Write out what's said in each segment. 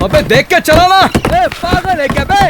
अबे देख के चलाना। पागल है क्या बे?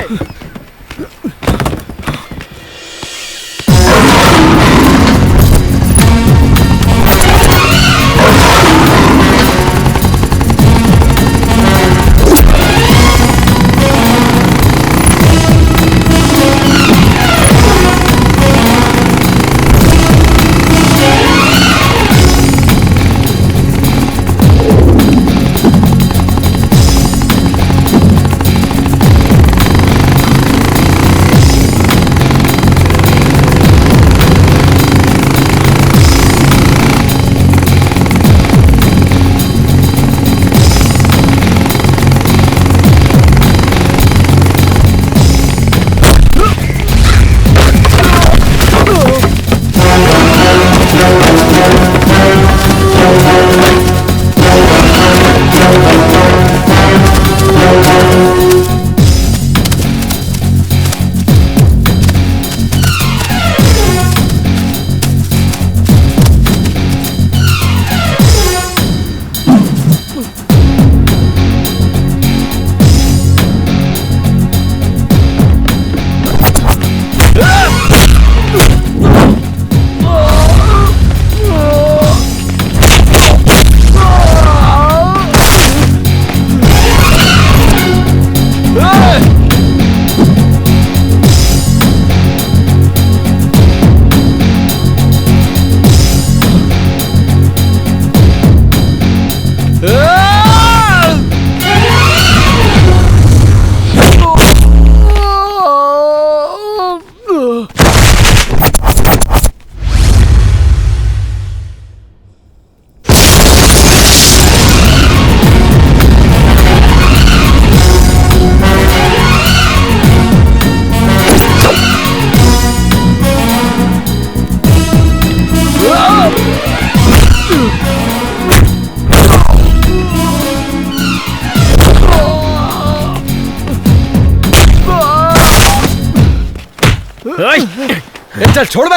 चल छोड़ बे।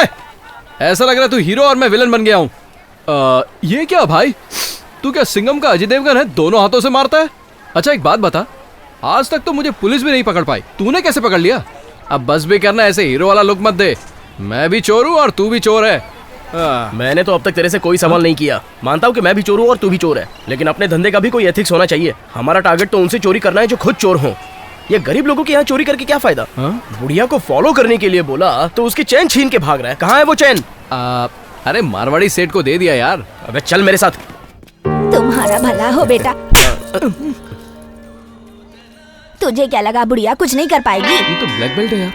ऐसा लग रहा है तू हीरो और मैं विलन बन गया हूँ। ये क्या भाई, तू क्या सिंघम का अजय देवगन है, दोनों हाथों से मारता है? अच्छा एक बात बता, आज तक तो मुझे पुलिस भी नहीं पकड़ पाई, तूने कैसे पकड़ लिया? अब बस भी करना, ऐसे हीरो वाला लुक मत दे, मैं भी चोर हूँ और तू भी चोर है। मैंने तो अब तक तेरे से कोई सवाल नहीं किया। मानता हूँ कि मैं भी चोर हूँ और तू भी चोर है, लेकिन अपने धंधे का भी कोई एथिक्स होना चाहिए। हमारा टारगेट तो उनसे चोरी करना है जो खुद चोर हों। ये गरीब लोगों के यहाँ चोरी करके क्या फायदा? बुढ़िया को फॉलो करने के लिए बोला तो उसकी चैन छीन के भाग रहा है। कहाँ है वो चैन? अरे मारवाड़ी सेठ को दे दिया यार। अबे चल मेरे साथ। तुम्हारा भला हो बेटा। तुझे क्या लगा बुढ़िया कुछ नहीं कर पाएगी? ये तो ब्लैक बेल्ट है यार।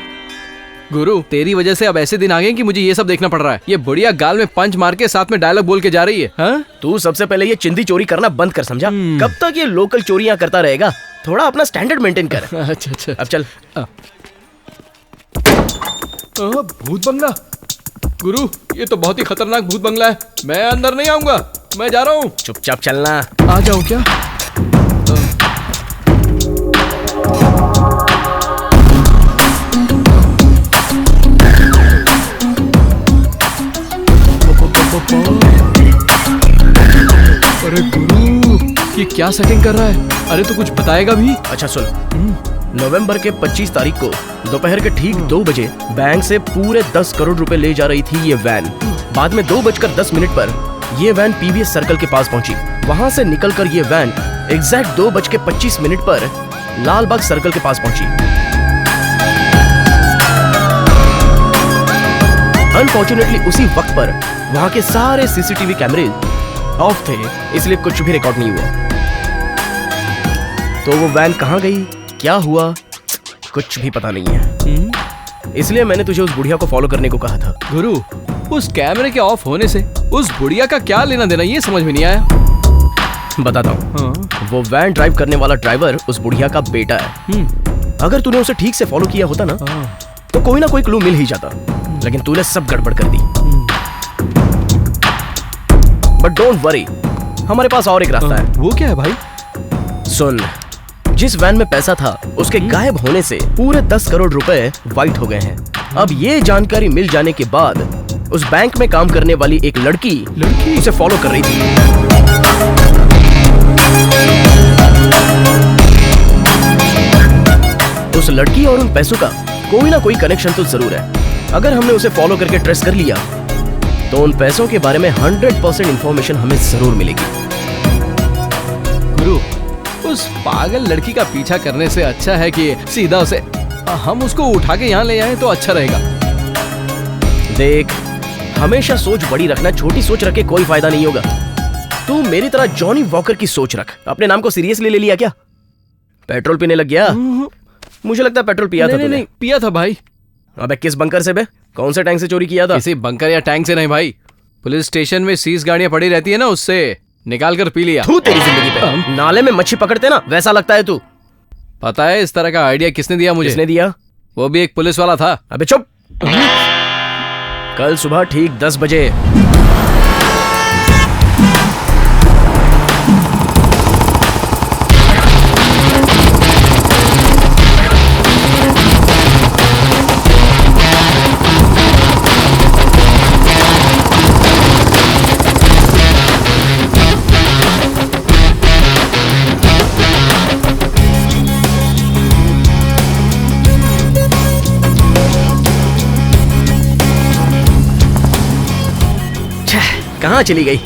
गुरु तेरी वजह से अब ऐसे दिन आ गए कि मुझे ये सब देखना पड़ रहा है। ये बुढ़िया गाल में पंच मार के साथ में डायलॉग बोल के जा रही है। हाँ? तू सबसे पहले ये चिंदी चोरी करना बंद कर, समझा? कब तक ये लोकल चोरियां करता रहेगा? थोड़ा अपना स्टैंडर्ड मेंटेन कर। अच्छा अब चल। भूत बंगला। गुरु ये तो बहुत ही खतरनाक भूत बंगला है। मैं अंदर नहीं आऊंगा, मैं जा रहा हूँ। चुपचाप चलना। आ जाओ क्या? अरे गुरु ये क्या सेटिंग कर रहा है? अरे तो कुछ बताएगा भी? अच्छा सुन, नवंबर के 25 तारीख को दोपहर के ठीक 2 बजे बैंक से पूरे 10 करोड़ रुपए ले जा रही थी ये वैन। बाद में 2:10 पर ये वैन पीवीएस सर्कल के पास पहुंची। वहां से निकलकर ये वैन एग्जैक्ट 2:25 पर लालबाग सर्कल के पास पहुंची। अनफॉर्चुनेटली उसी वक्त पर वहां के सारे सीसीटीवी कैमरे ऑफ थे, इसलिए कुछ भी रिकॉर्ड नहीं हुआ। तो वो वैन कहां गई, क्या हुआ, कुछ भी पता नहीं है। इसलिए मैंने तुझे उस बुढ़िया को फॉलो करने को कहा था। गुरु उस कैमरे के ऑफ होने से उस बुढ़िया का क्या लेना देना, ये समझ में नहीं आया। बताता हूँ। वो वैन ड्राइव करने वाला ड्राइवर उस बुढ़िया का बेटा है। अगर तूने उसे ठीक से फॉलो किया होता ना तो कोई ना कोई क्लू मिल ही जाता, लेकिन तूने सब गड़बड़ कर दी। बट डोंट वरी, हमारे पास और एक रास्ता है। वो क्या है भाई? सुन, जिस वैन में पैसा था उसके गायब होने से पूरे 10 करोड़ रुपए वाइट हो गए हैं। अब ये जानकारी मिल जाने के बाद उस बैंक में काम करने वाली एक लड़की उसे फॉलो कर रही थी। उस लड़की और उन पैसों का कोई ना कोई कनेक्शन तो जरूर है। अगर हमने उसे फॉलो करके ट्रेस कर लिया तो उन पैसों के बारे में 100% इंफॉर्मेशन हमें जरूर मिलेगी। गुरु उस पागल लड़की का पीछा करने से अच्छा है कि सीधा उसे हम उसको उठा के यहाँ ले आए तो अच्छा रहेगा। देख, हमेशा सोच बड़ी रखना, छोटी सोच रख के कोई फायदा नहीं होगा। तू मेरी तरह जॉनी वॉकर की सोच रख। अपने नाम को सीरियसली ले लिया क्या? पेट्रोल पीने लग गया? मुझे लगता है पेट्रोल पिया था तूने। नहीं पिया था भाई। अबे किस बंकर से बे? कौन से टैंक से चोरी किया था? किसी बंकर या टैंक से नहीं भाई, पुलिस स्टेशन में 30 गाड़ियां पड़ी रहती है ना, उससे निकाल कर पी लिया। तू तेरी जिंदगी पे नाले में मच्छी पकड़ते ना वैसा लगता है तू। पता है इस तरह का आइडिया किसने दिया मुझे? किसने दिया? वो भी एक पुलिस वाला था। अबे चुप। कल सुबह ठीक 10 बजे कहाँ चली गई?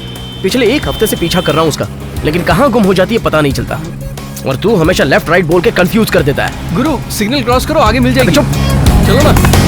पिछले 1 हफ्ते से पीछा कर रहा हूँ उसका, लेकिन कहाँ गुम हो जाती है पता नहीं चलता। और तू हमेशा लेफ्ट राइट बोल के कंफ्यूज कर देता है। गुरु सिग्नल क्रॉस करो, आगे मिल जाएगी। चुप, चलो ना।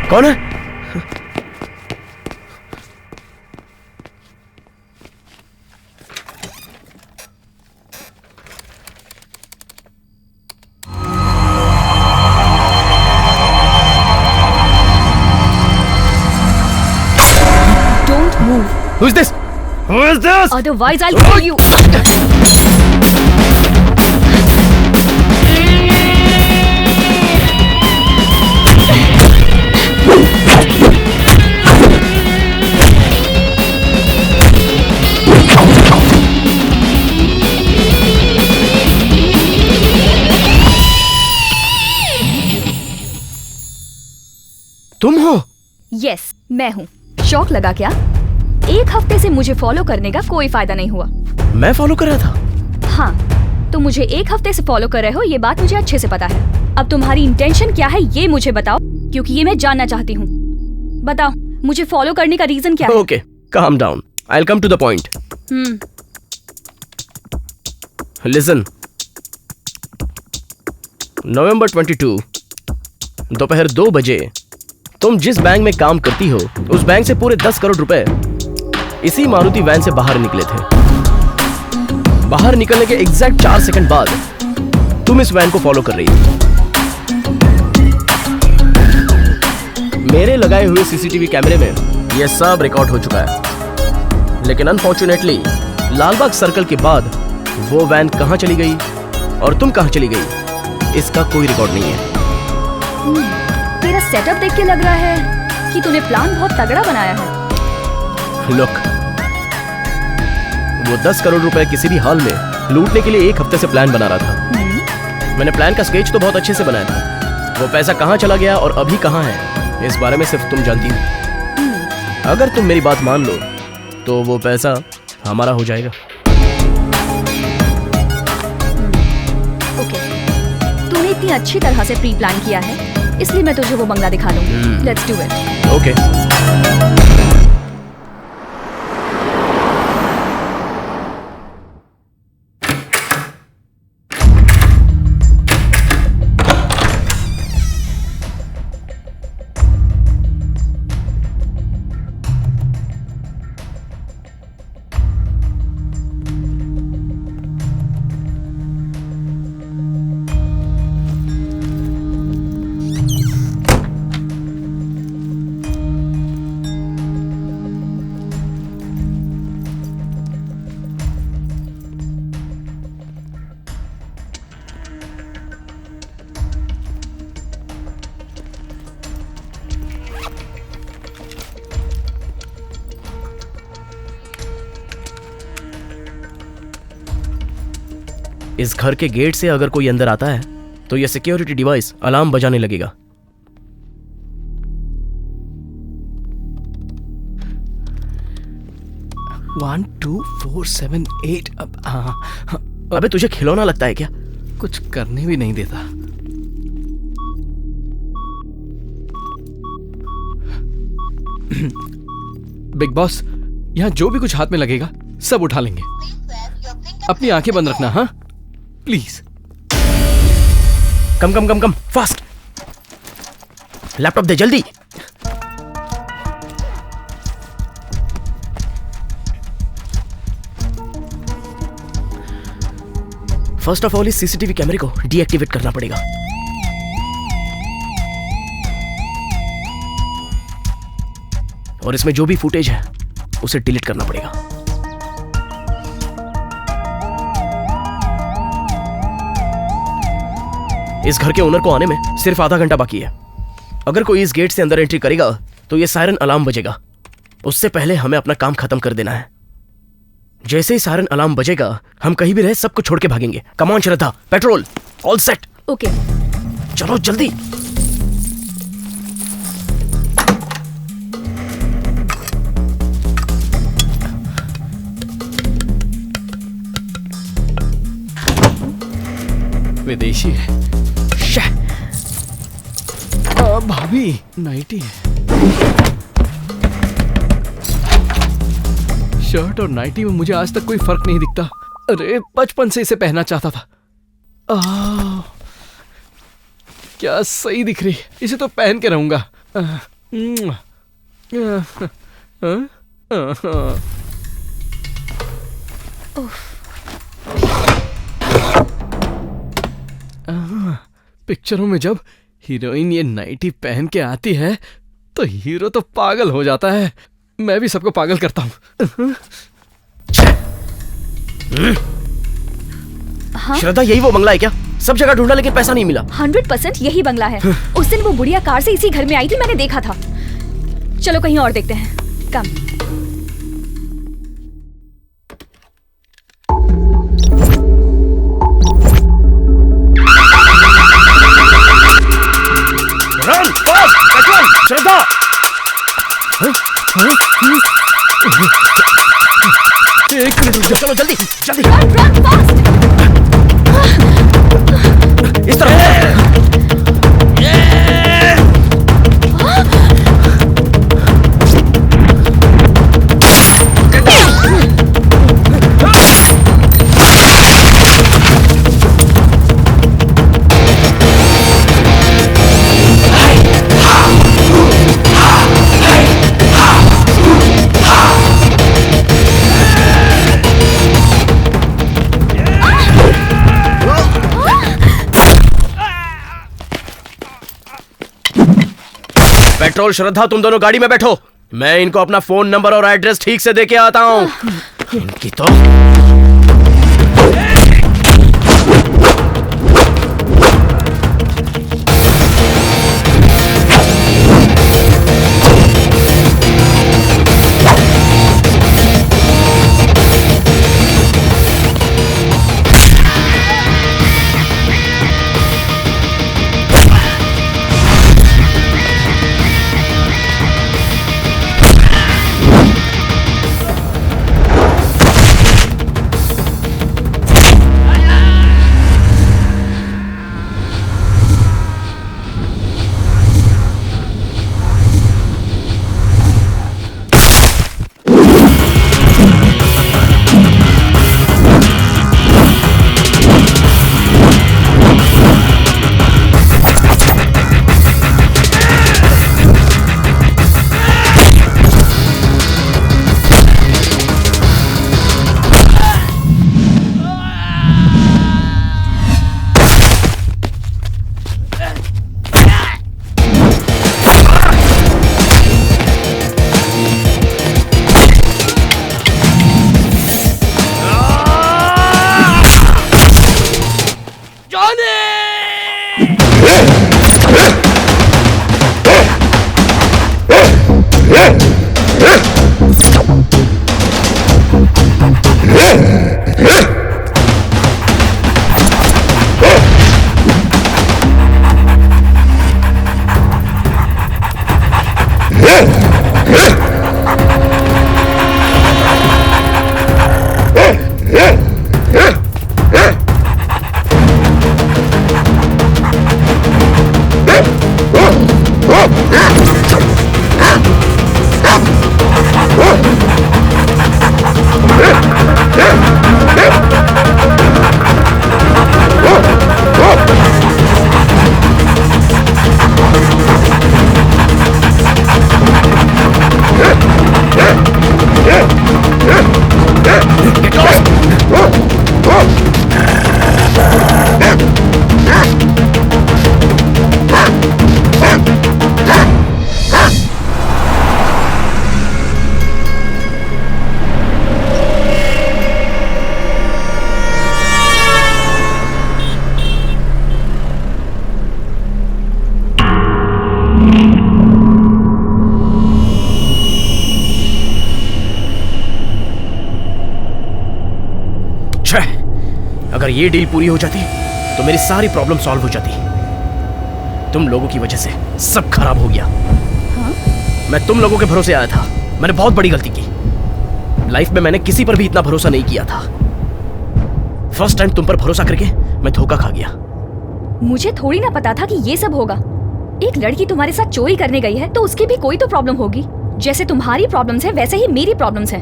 कौन है? Don't move. Who is this? Who is this? Otherwise, I'll kill you. तुम हो? यस, मैं हूँ। शौक लगा क्या? एक हफ्ते से मुझे फॉलो करने का कोई फायदा नहीं हुआ। मैं फॉलो कर रहा था? हाँ, तुम मुझे एक हफ्ते से फॉलो कर रहे हो, ये बात मुझे अच्छे से पता है। अब तुम्हारी इंटेंशन क्या है ये मुझे बताओ, क्योंकि ये मैं जानना चाहती हूँ। बताओ, मुझे फॉलो करने का रीजन क्या है? Okay, calm down. I'll come to the point. Listen. नवंबर 22 दोपहर 2 बजे तुम जिस बैंक में काम करती हो उस बैंक से पूरे 10 करोड़ रुपए इसी मारुति वैन से बाहर निकले थे। बाहर निकलने के एग्जैक्ट 4 सेकंड बाद तुम इस वैन को फॉलो कर रही थी। मेरे लगाए हुए सीसीटीवी कैमरे में यह सब रिकॉर्ड हो चुका है, लेकिन अनफॉर्चुनेटली लालबाग सर्कल के बाद वो वैन कहां चली गई और तुम कहां चली गई इसका कोई रिकॉर्ड नहीं है। तेरा सेटअप देख के लग रहा है कि तूने प्लान बहुत तगड़ा बनाया है। लुक, वो 10 करोड़ रुपए किसी भी हाल में लूटने के लिए एक हफ्ते से प्लान बना रहा था। मैंने प्लान का स्केच तो बहुत अच्छे से बनाया था। वो पैसा कहां चला गया और अभी कहां है इस बारे में सिर्फ तुम जानती हो। अगर तुम मेरी बात मान लो तो वो पैसा हमारा हो जाएगा। ओके, तूने इतनी अच्छी तरह से प्री प्लान किया है, इसलिए मैं तुझे वो बंगला दिखा दूंगी। Let's do it. ओके। इस घर के गेट से अगर कोई अंदर आता है तो यह सिक्योरिटी डिवाइस अलार्म बजाने लगेगा। One two four seven eight. अब हाँ, अबे तुझे खिलौना लगता है क्या? कुछ करने भी नहीं देता। बिग बॉस, यहाँ जो भी कुछ हाथ में लगेगा सब उठा लेंगे। अपनी आंखें बंद रखना, हाँ please. Come come come come, fast. Laptop दे जल्दी। फर्स्ट ऑफ ऑल इस सीसीटीवी कैमरे को डीएक्टिवेट करना पड़ेगा। और इसमें जो भी फुटेज है उसे डिलीट करना पड़ेगा। इस घर के ओनर को आने में सिर्फ आधा घंटा बाकी है। अगर कोई इस गेट से अंदर एंट्री करेगा तो ये सायरन अलार्म बजेगा। उससे पहले हमें अपना काम खत्म कर देना है। जैसे ही सायरन अलार्म बजेगा हम कहीं भी रहे सबको छोड़ के भागेंगे। Come on Shraddha, petrol, all set. Okay, चलो जल्दी। विदेशी है। भाभी नाइटी है। शर्ट और नाइटी में मुझे आज तक कोई फर्क नहीं दिखता। अरे बचपन से इसे पहनना चाहता था। क्या सही दिख रही, इसे तो पहन के रहूंगा। पिक्चरों में जब हीरोइन ये नाइटी पहन के आती है तो हीरो तो पागल हो जाता है। मैं भी सबको पागल करता हूँ। हाँ? श्रद्धा, यही वो बंगला है क्या? सब जगह ढूंढा लेकिन पैसा नहीं मिला। 100% यही बंगला है। उस दिन वो बुढ़िया कार से इसी घर में आई थी, मैंने देखा था। चलो कहीं और देखते हैं। कम। रन, फास्ट, पेट्रोल, श्रद्धा। एक मिनट रुक जाओ, चलो जल्दी जल्दी रन फास्ट। इस तरफ। पेट्रोल, श्रद्धा, तुम दोनों गाड़ी में बैठो। मैं इनको अपना फोन नंबर और एड्रेस ठीक से दे के आता हूं। इनकी तो अगर ये डील पूरी हो जाती तो मेरी सारी प्रॉब्लम सॉल्व हो जाती। तुम लोगों की वजह से सब खराब हो गया। मैं तुम लोगों के भरोसे आया था। मैंने बहुत बड़ी गलती की। लाइफ में मैंने किसी पर भी इतना भरोसा नहीं किया था। फर्स्ट टाइम तुम पर भरोसा करके मैं धोखा खा गया। मुझे थोड़ी ना पता था कि ये सब होगा। एक लड़की तुम्हारे साथ चोरी करने गई है तो उसकी भी कोई तो प्रॉब्लम होगी। जैसे तुम्हारी प्रॉब्लम्स है वैसे ही मेरी प्रॉब्लम्स है।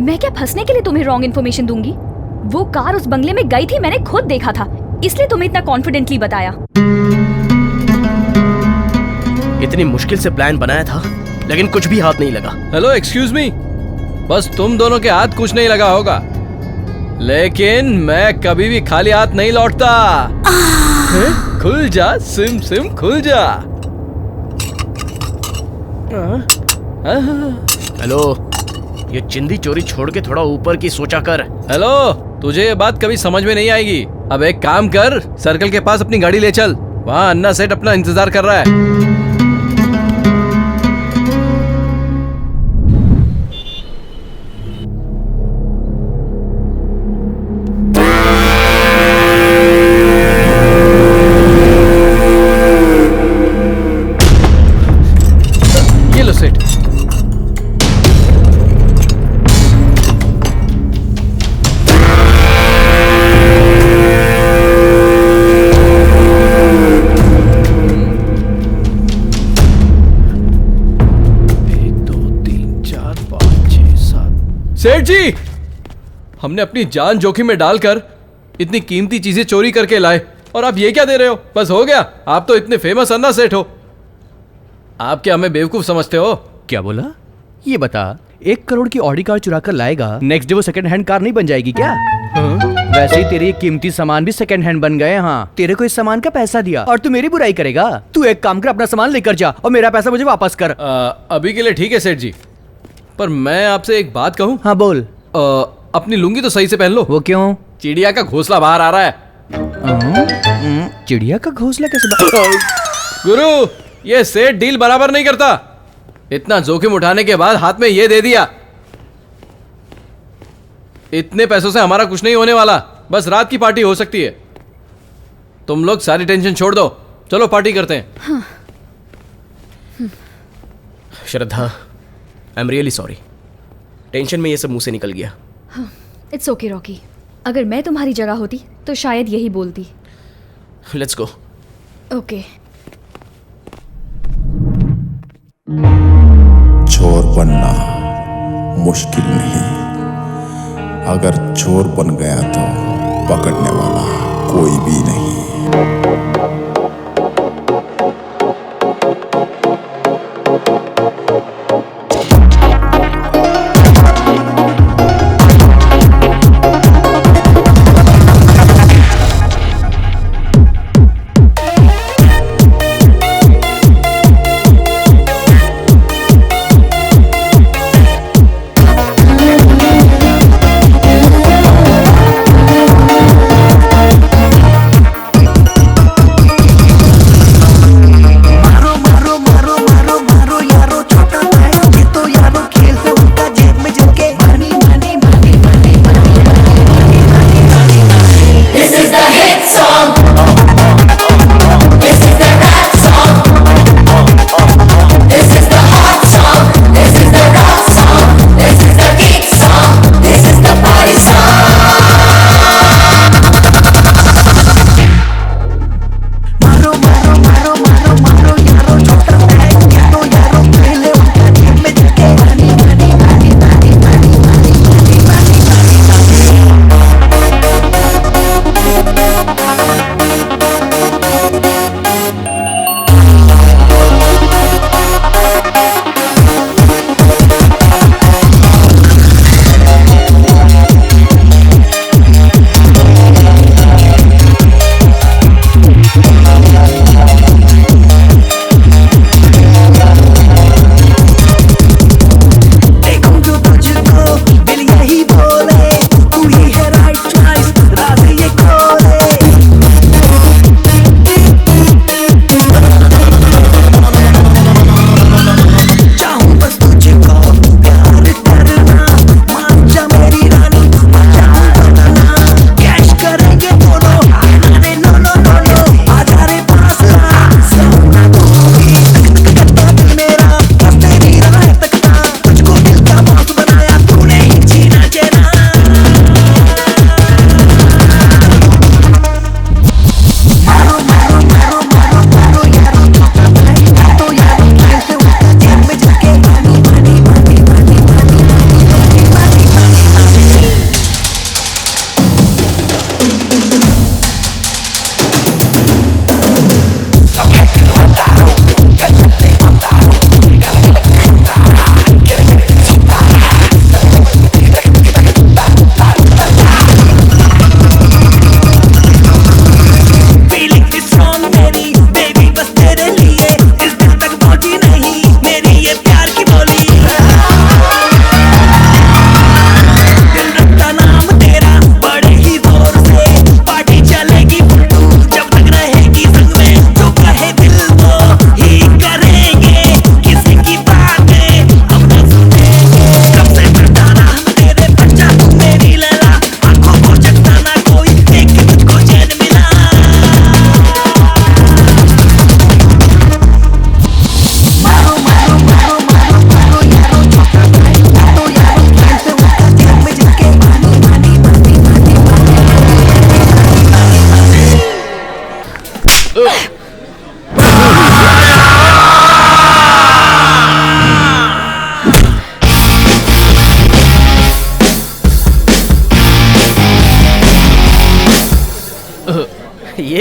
मैं क्या फंसने के लिए तुम्हें रॉन्ग इन्फॉर्मेशन दूंगी? वो कार उस बंगले में गई थी, मैंने खुद देखा था, इसलिए तुम्हें इतना कॉन्फिडेंटली बताया। इतनी मुश्किल से प्लान बनाया था लेकिन कुछ भी हाथ नहीं लगा। Hello, excuse me. बस तुम दोनों के हाथ कुछ नहीं लगा होगा, लेकिन मैं कभी भी खाली हाथ नहीं लौटता। खुल जा सिम सिम, खुल जा। हेलो, ये चिंदी चोरी छोड़ के थोड़ा ऊपर की सोचा कर। हेलो, तुझे ये बात कभी समझ में नहीं आएगी। अब एक काम कर, सर्कल के पास अपनी गाड़ी ले चल। वहाँ अन्ना सेठ अपना इंतजार कर रहा है। ये लो सेठ। सेठ जी, हमने अपनी जान जोखिम में डालकर इतनी कीमती चीजें चोरी करके लाए और आप ये क्या दे रहे हो? बस हो गया, आप तो इतने फेमस अन्ना सेठ हो। आप क्या हमें बेवकूफ समझते हो? क्या बोला? ये बता, 1 करोड़ की ऑडी कार चुरा कर लाएगा, नेक्स्ट डे वो सेकंड हैंड कार नहीं बन जाएगी क्या? वैसे ही तेरे ये कीमती सामान भी सेकंड हैंड बन गए। हाँ, तेरे को इस सामान का पैसा दिया और तू मेरी बुराई करेगा? तू एक काम कर, अपना सामान लेकर जा और मेरा पैसा मुझे वापस कर। अभी के लिए ठीक है सेठ जी, पर मैं आपसे एक बात कहूं? हाँ बोल। अपनी लुंगी तो सही से पहन लो। वो क्यों? चिड़िया का घोंसला बाहर आ रहा है। चिड़िया का घोंसला कैसे गुरु, ये सेठ डील बराबर नहीं करता। इतना जोखिम उठाने के बाद हाथ में ये दे दिया। इतने पैसों से हमारा कुछ नहीं होने वाला, बस रात की पार्टी हो सकती है। तुम लोग सारी टेंशन छोड़ दो, चलो पार्टी करते हैं। Shraddha, I am really sorry, tension में ये सब मुंह से निकल गया। इट्स ओके रॉकी, अगर मैं तुम्हारी जगह होती तो शायद यही बोलती। Let's go. ओके। चोर बनना मुश्किल नहीं, अगर चोर बन गया तो पकड़ने वाला कोई भी नहीं।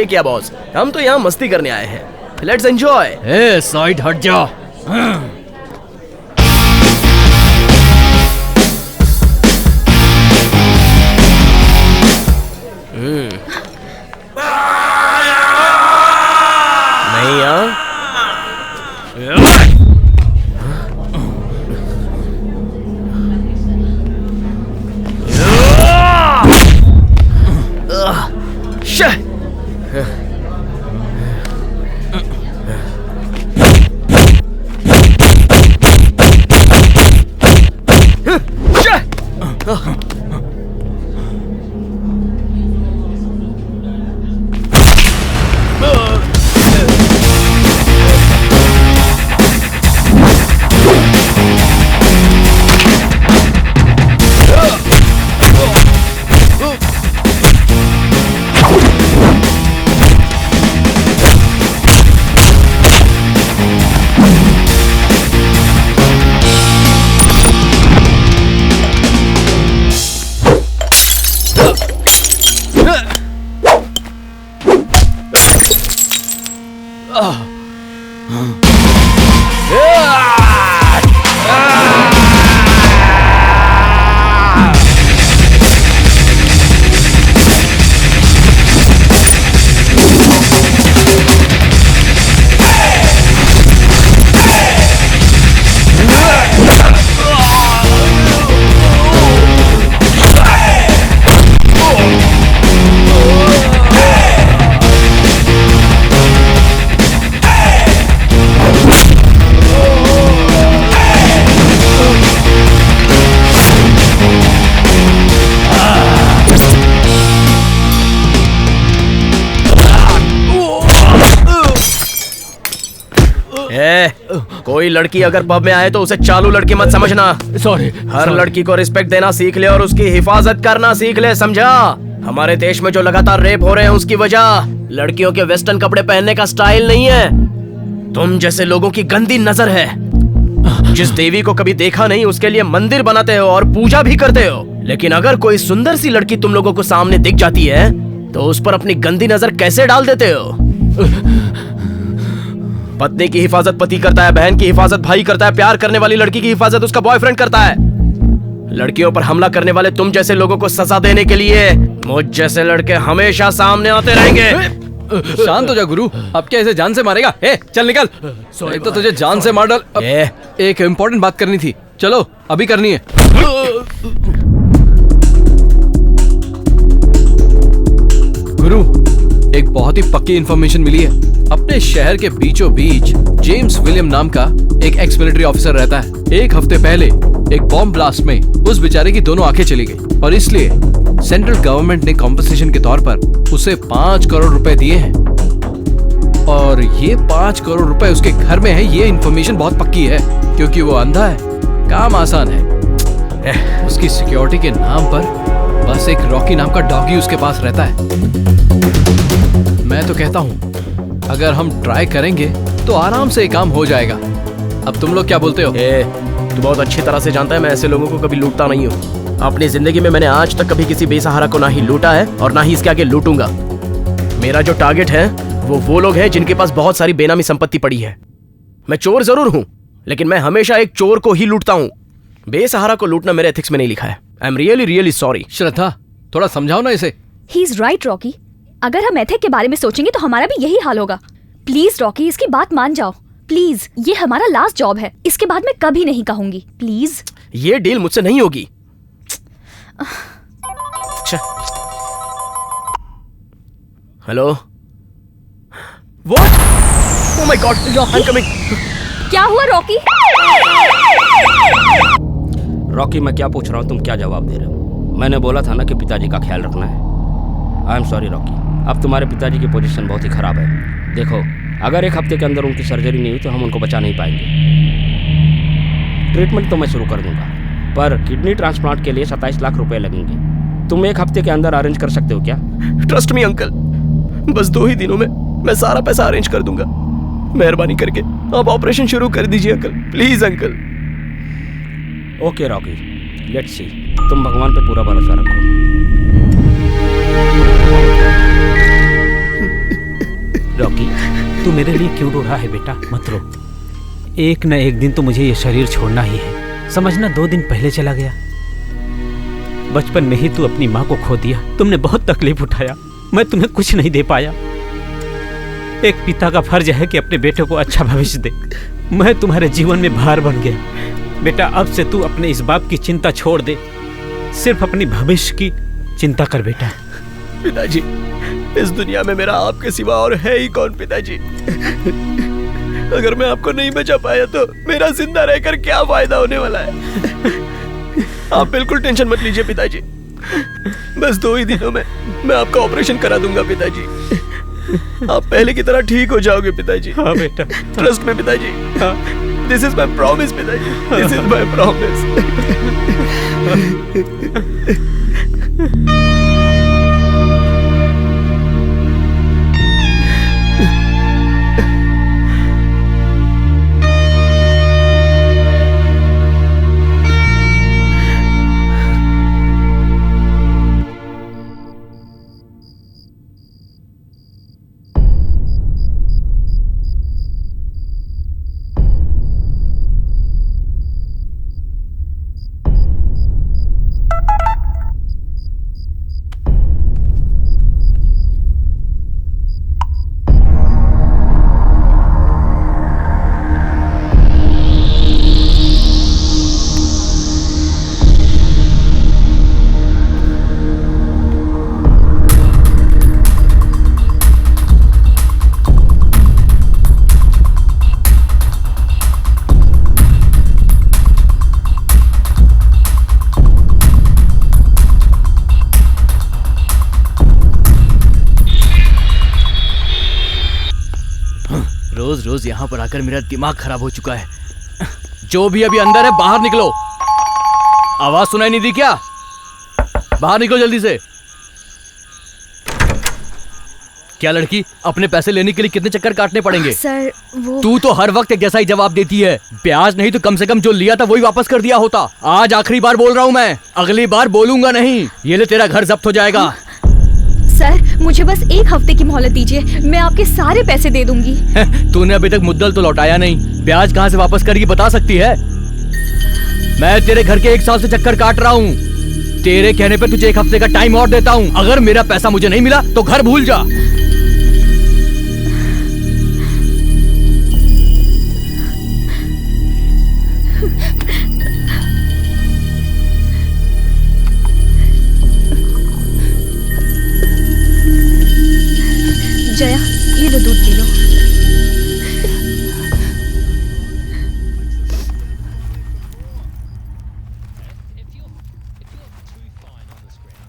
ये क्या बॉस, हम तो यहाँ मस्ती करने आए हैं। Let's enjoy. ए साइड हट जा। नहीं यहाँ। कोई लड़की अगर पब में आए तो उसे चालू लड़की मत समझना। सॉरी। हर लड़की को रिस्पेक्ट देना सीख ले और उसकी हिफाजत करना सीख ले, समझा? हमारे देश में जो लगातार रेप हो रहे हैं उसकी वजह लड़कियों के वेस्टर्न कपड़े पहनने का स्टाइल नहीं है, तुम जैसे लोगों की गंदी नजर है। जिस देवी को कभी देखा नहीं उसके लिए मंदिर बनाते हो और पूजा भी करते हो, लेकिन अगर कोई सुंदर सी लड़की तुम लोगों को सामने दिख जाती है तो उस पर अपनी गंदी नजर कैसे डाल देते हो? पत्नी की हिफाजत पति करता है, बहन की हिफाजत भाई करता है, प्यार करने वाली लड़की की हिफाजत उसका बॉयफ्रेंड करता है। लड़कियों पर हमला करने वाले तुम जैसे लोगों को सजा देने के लिए मुझ जैसे लड़के हमेशा सामने आते रहेंगे। शांत हो जा गुरु, अब क्या इसे जान से मारेगा? ए, चल निकल। एक तो तुझे जान से मार डाल। एक इम्पोर्टेंट बात करनी थी, चलो अभी करनी है। गुरु, एक बहुत ही पक्की इंफॉर्मेशन मिली है। अपने शहर के बीचों बीच जेम्स विलियम नाम का एक एक्स मिलिट्री ऑफिसर रहता है। एक हफ्ते पहले एक बॉम्ब ब्लास्ट में उस बेचारे की दोनों आंखें चली गई और इसलिए सेंट्रल गवर्नमेंट ने कॉम्पनसेशन के तौर पर उसे 5 करोड़ रुपए दिए हैं। और ये 5 करोड़ रुपए उसके घर में है, ये इंफॉर्मेशन बहुत पक्की है क्योंकि वो अंधा है। काम आसान है, उसकी सिक्योरिटी के नाम पर बस एक रॉकी नाम का डॉगी उसके पास रहता है। मैं तो कहता हूँ अगर हम ट्राई करेंगे तो आराम से ये काम हो जाएगा। अब तुम लोग क्या बोलते हो? तू बहुत अच्छी तरह से जानता है मैं ऐसे लोगों को कभी लूटता नहीं हूँ। अपनी जिंदगी में मैंने आज तक कभी किसी बेसहारा को ना ही लूटा है और ना ही इसके आगे लूटूंगा। मेरा जो टारगेट है वो लोग हैं जिनके पास बहुत सारी बेनामी संपत्ति पड़ी है। मैं चोर जरूर हूँ लेकिन मैं हमेशा एक चोर को ही लूटता हूँ। बेसहारा को लूटना मेरे एथिक्स में नहीं लिखा है। I am really sorry. Shraddha, थोड़ा समझाओ ना इसे। ही इज राइट रॉकी, अगर हम एथिक के बारे में सोचेंगे तो हमारा भी यही हाल होगा। प्लीज रॉकी, इसकी बात मान जाओ प्लीज। ये हमारा लास्ट जॉब है, इसके बाद मैं कभी नहीं कहूंगी, प्लीज। ये डील मुझसे नहीं होगी। Hello, what? Oh my God, I am coming. क्या हुआ रॉकी? रॉकी, मैं क्या पूछ रहा हूँ, तुम क्या जवाब दे रहे हो? मैंने बोला था ना कि पिताजी का ख्याल रखना है। आई एम सॉरी रॉकी, अब तुम्हारे पिताजी की पोजीशन बहुत ही खराब है। देखो, अगर 1 हफ्ते के अंदर उनकी सर्जरी नहीं हुई तो हम उनको बचा नहीं पाएंगे। ट्रीटमेंट तो मैं शुरू कर दूंगा, पर किडनी ट्रांसप्लांट के लिए 27 लाख रुपए लगेंगे। तुम 1 हफ्ते के अंदर अरेंज कर सकते हो क्या? ट्रस्ट मी अंकल, बस 2 ही दिनों में मैं सारा पैसा अरेंज कर दूंगा। मेहरबानी करके आप ऑपरेशन शुरू कर दीजिए uncle, please uncle. Okay Rocky, let's see. तुम भगवान पे पूरा भरोसा रखो। रॉकी, तू मेरे लिए क्यों रो रहा है बेटा? मत रो। एक न एक दिन तो मुझे ये शरीर छोड़ना ही है। समझना 2 दिन पहले चला गया। बचपन में ही तू अपनी माँ को खो दिया। तुमने बहुत तकलीफ उठाया, मैं तुम्हें कुछ नहीं दे पाया। एक पिता का फर्ज है कि अपने बेटे को अच्छा भविष्य दे। मैं तुम्हारे जीवन में भार बन गया। बेटा, अब से तू अपने इस बाप की चिंता छोड़ दे, सिर्फ अपनी भविष्य की चिंता कर बेटा। पिताजी, इस दुनिया में मेरा आपके सिवा और है ही कौन पिताजी? अगर मैं आपको नहीं बचा पाया तो मेरा जिंदा रहकर क्या फायदा होने वाला है? आप बिल्कुल टेंशन मत लीजिए पिताजी। बस 2 ही दिनों में मैं आपका ऑपरेशन करा दूंगा पिताजी। आप पहले की तरह ठीक हो जाओगे पिताजी। हाँ बेटा, ट्रस्ट में पिताजी। दिस इज माई प्रॉमिस पिताजी, दिस इज माई प्रॉमिस। रोज रोज यहाँ पर आकर मेरा दिमाग खराब हो चुका है। जो भी अभी अंदर है बाहर निकलो। आवाज सुनाई नहीं दी क्या? बाहर निकलो जल्दी से। क्या लड़की, अपने पैसे लेने के लिए कितने चक्कर काटने पड़ेंगे? सर वो तू तो हर वक्त एक जैसा ही जवाब देती है। ब्याज नहीं तो कम से कम जो लिया था वही वापस कर दिया होता। आज आखिरी बार बोल रहा हूँ मैं, अगली बार बोलूंगा नहीं। ये ले, तेरा घर जब्त हो जाएगा। सर, मुझे बस 1 हफ्ते की मोहलत दीजिए, मैं आपके सारे पैसे दे दूंगी। तूने अभी तक मुद्दल तो लौटाया नहीं, ब्याज कहाँ से वापस करेगी बता सकती है? मैं तेरे घर के 1 साल से चक्कर काट रहा हूँ। तेरे कहने पे तुझे 1 हफ्ते का टाइम और देता हूँ। अगर मेरा पैसा मुझे नहीं मिला तो घर भूल जा। जया, ये लो दूध पी लो।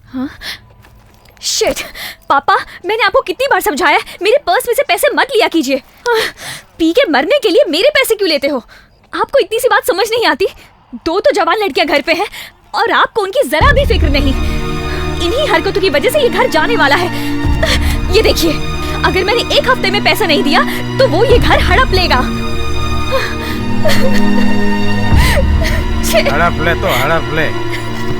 हाँ? शिट! पापा, मैंने आपको कितनी बार समझाया है, मेरे पर्स में से पैसे मत लिया कीजिए। पी के मरने के लिए मेरे पैसे क्यों लेते हो? आपको इतनी सी बात समझ नहीं आती? 2 तो जवान लड़कियां घर पे हैं और आपको उनकी जरा भी फिक्र नहीं। इन्हीं हरकतों की वजह से ये घर जाने वाला है। ये देखिए, अगर मैंने 1 हफ्ते में पैसा नहीं दिया तो वो ये घर हड़प लेगा। हड़प ले तो हड़प ले।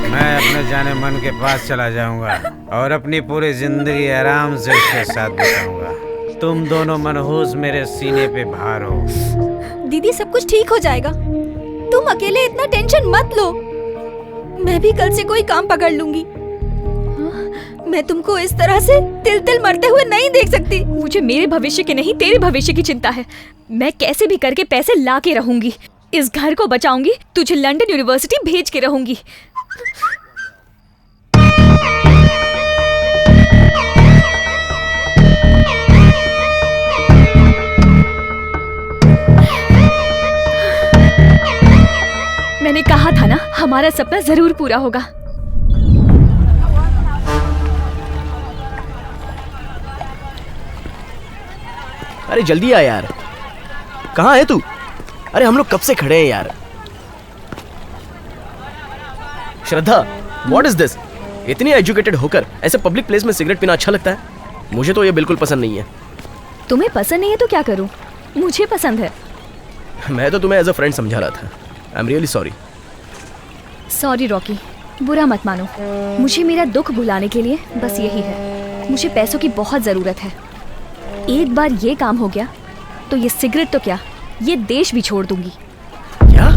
मैं अपने जाने मन के पास चला जाऊंगा और अपनी पूरी जिंदगी आराम से उसके साथ बिताऊंगा। तुम दोनों मनहूस मेरे सीने पे भार हो। दीदी, सब कुछ ठीक हो जाएगा। तुम अकेले इतना टेंशन मत लो। मैं भी कल से कोई काम पकड़ लूंगी। मैं तुमको इस तरह से तिल तिल मरते हुए नहीं देख सकती। मुझे मेरे भविष्य के नहीं, तेरे भविष्य की चिंता है। मैं कैसे भी करके पैसे ला के रहूंगी, इस घर को बचाऊंगी, तुझे लंदन यूनिवर्सिटी भेज के रहूंगी। मैंने कहा था ना, हमारा सपना जरूर पूरा होगा। अरे जल्दी आ यार। कहाँ है तू? अरे हम लोग कब से खड़े हैं यार। श्रद्धा, व्हाट इज दिस? इतनी एजुकेटेड होकर ऐसे पब्लिक प्लेस में सिगरेट पीना अच्छा लगता है? मुझे तो ये बिल्कुल पसंद नहीं है। तुम्हें पसंद नहीं है तो क्या करूं? मुझे पसंद है। मैं तो तुम्हें एज अ फ्रेंड समझा रहा था। आई am really sorry. Sorry Rocky, बुरा मत मानो। मुझे मेरा दुख भुलाने के लिए बस यही है। मुझे पैसों की बहुत ज़रूरत है। एक बार ये काम हो गया तो ये सिगरेट तो क्या, ये देश भी छोड़ दूंगी। क्या?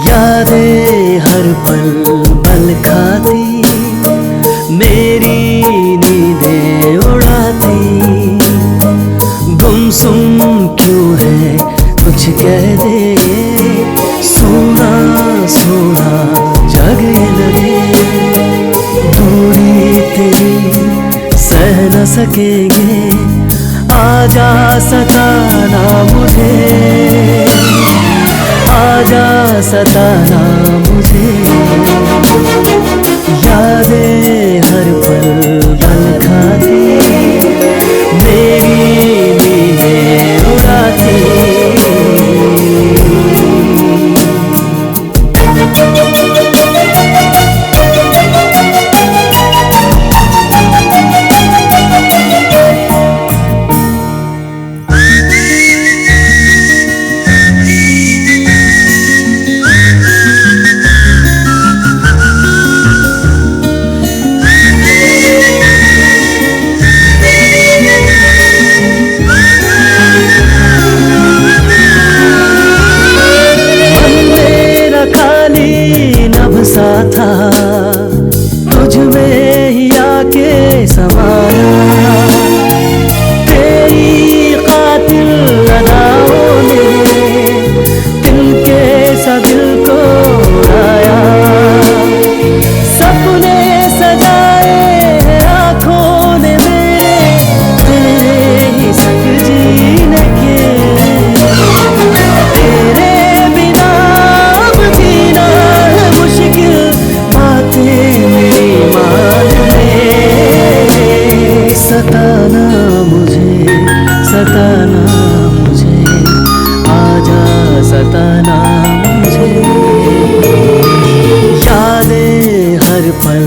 यादें हर पल पल खाती, मेरी नींदें उड़ाती। गुमसुम क्यों है कुछ कह दे, सोना सोना जगे लगे। दूरी तेरी सह न सकेंगे, आजा सताना मुझे, आजा सताना मुझे। यादें हर पल पल खाती, मेरी नींदें उड़ाती। सा था तुझ में ही आके समाया, तेरी कातिल अदाओं ने दिल के सा दिल को उड़ाया। सपने सजाए हैं आँखों ने मेरे, तेरे ही संग जीने के। तेरे बिना अब जीना है मुश्किल, बातें मेरी मान ले। सताना मुझे, सताना मुझे, आजा सताना मुझे। यादें हर पल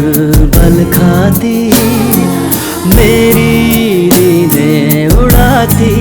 पल खाती, मेरी नींदें उड़ाती।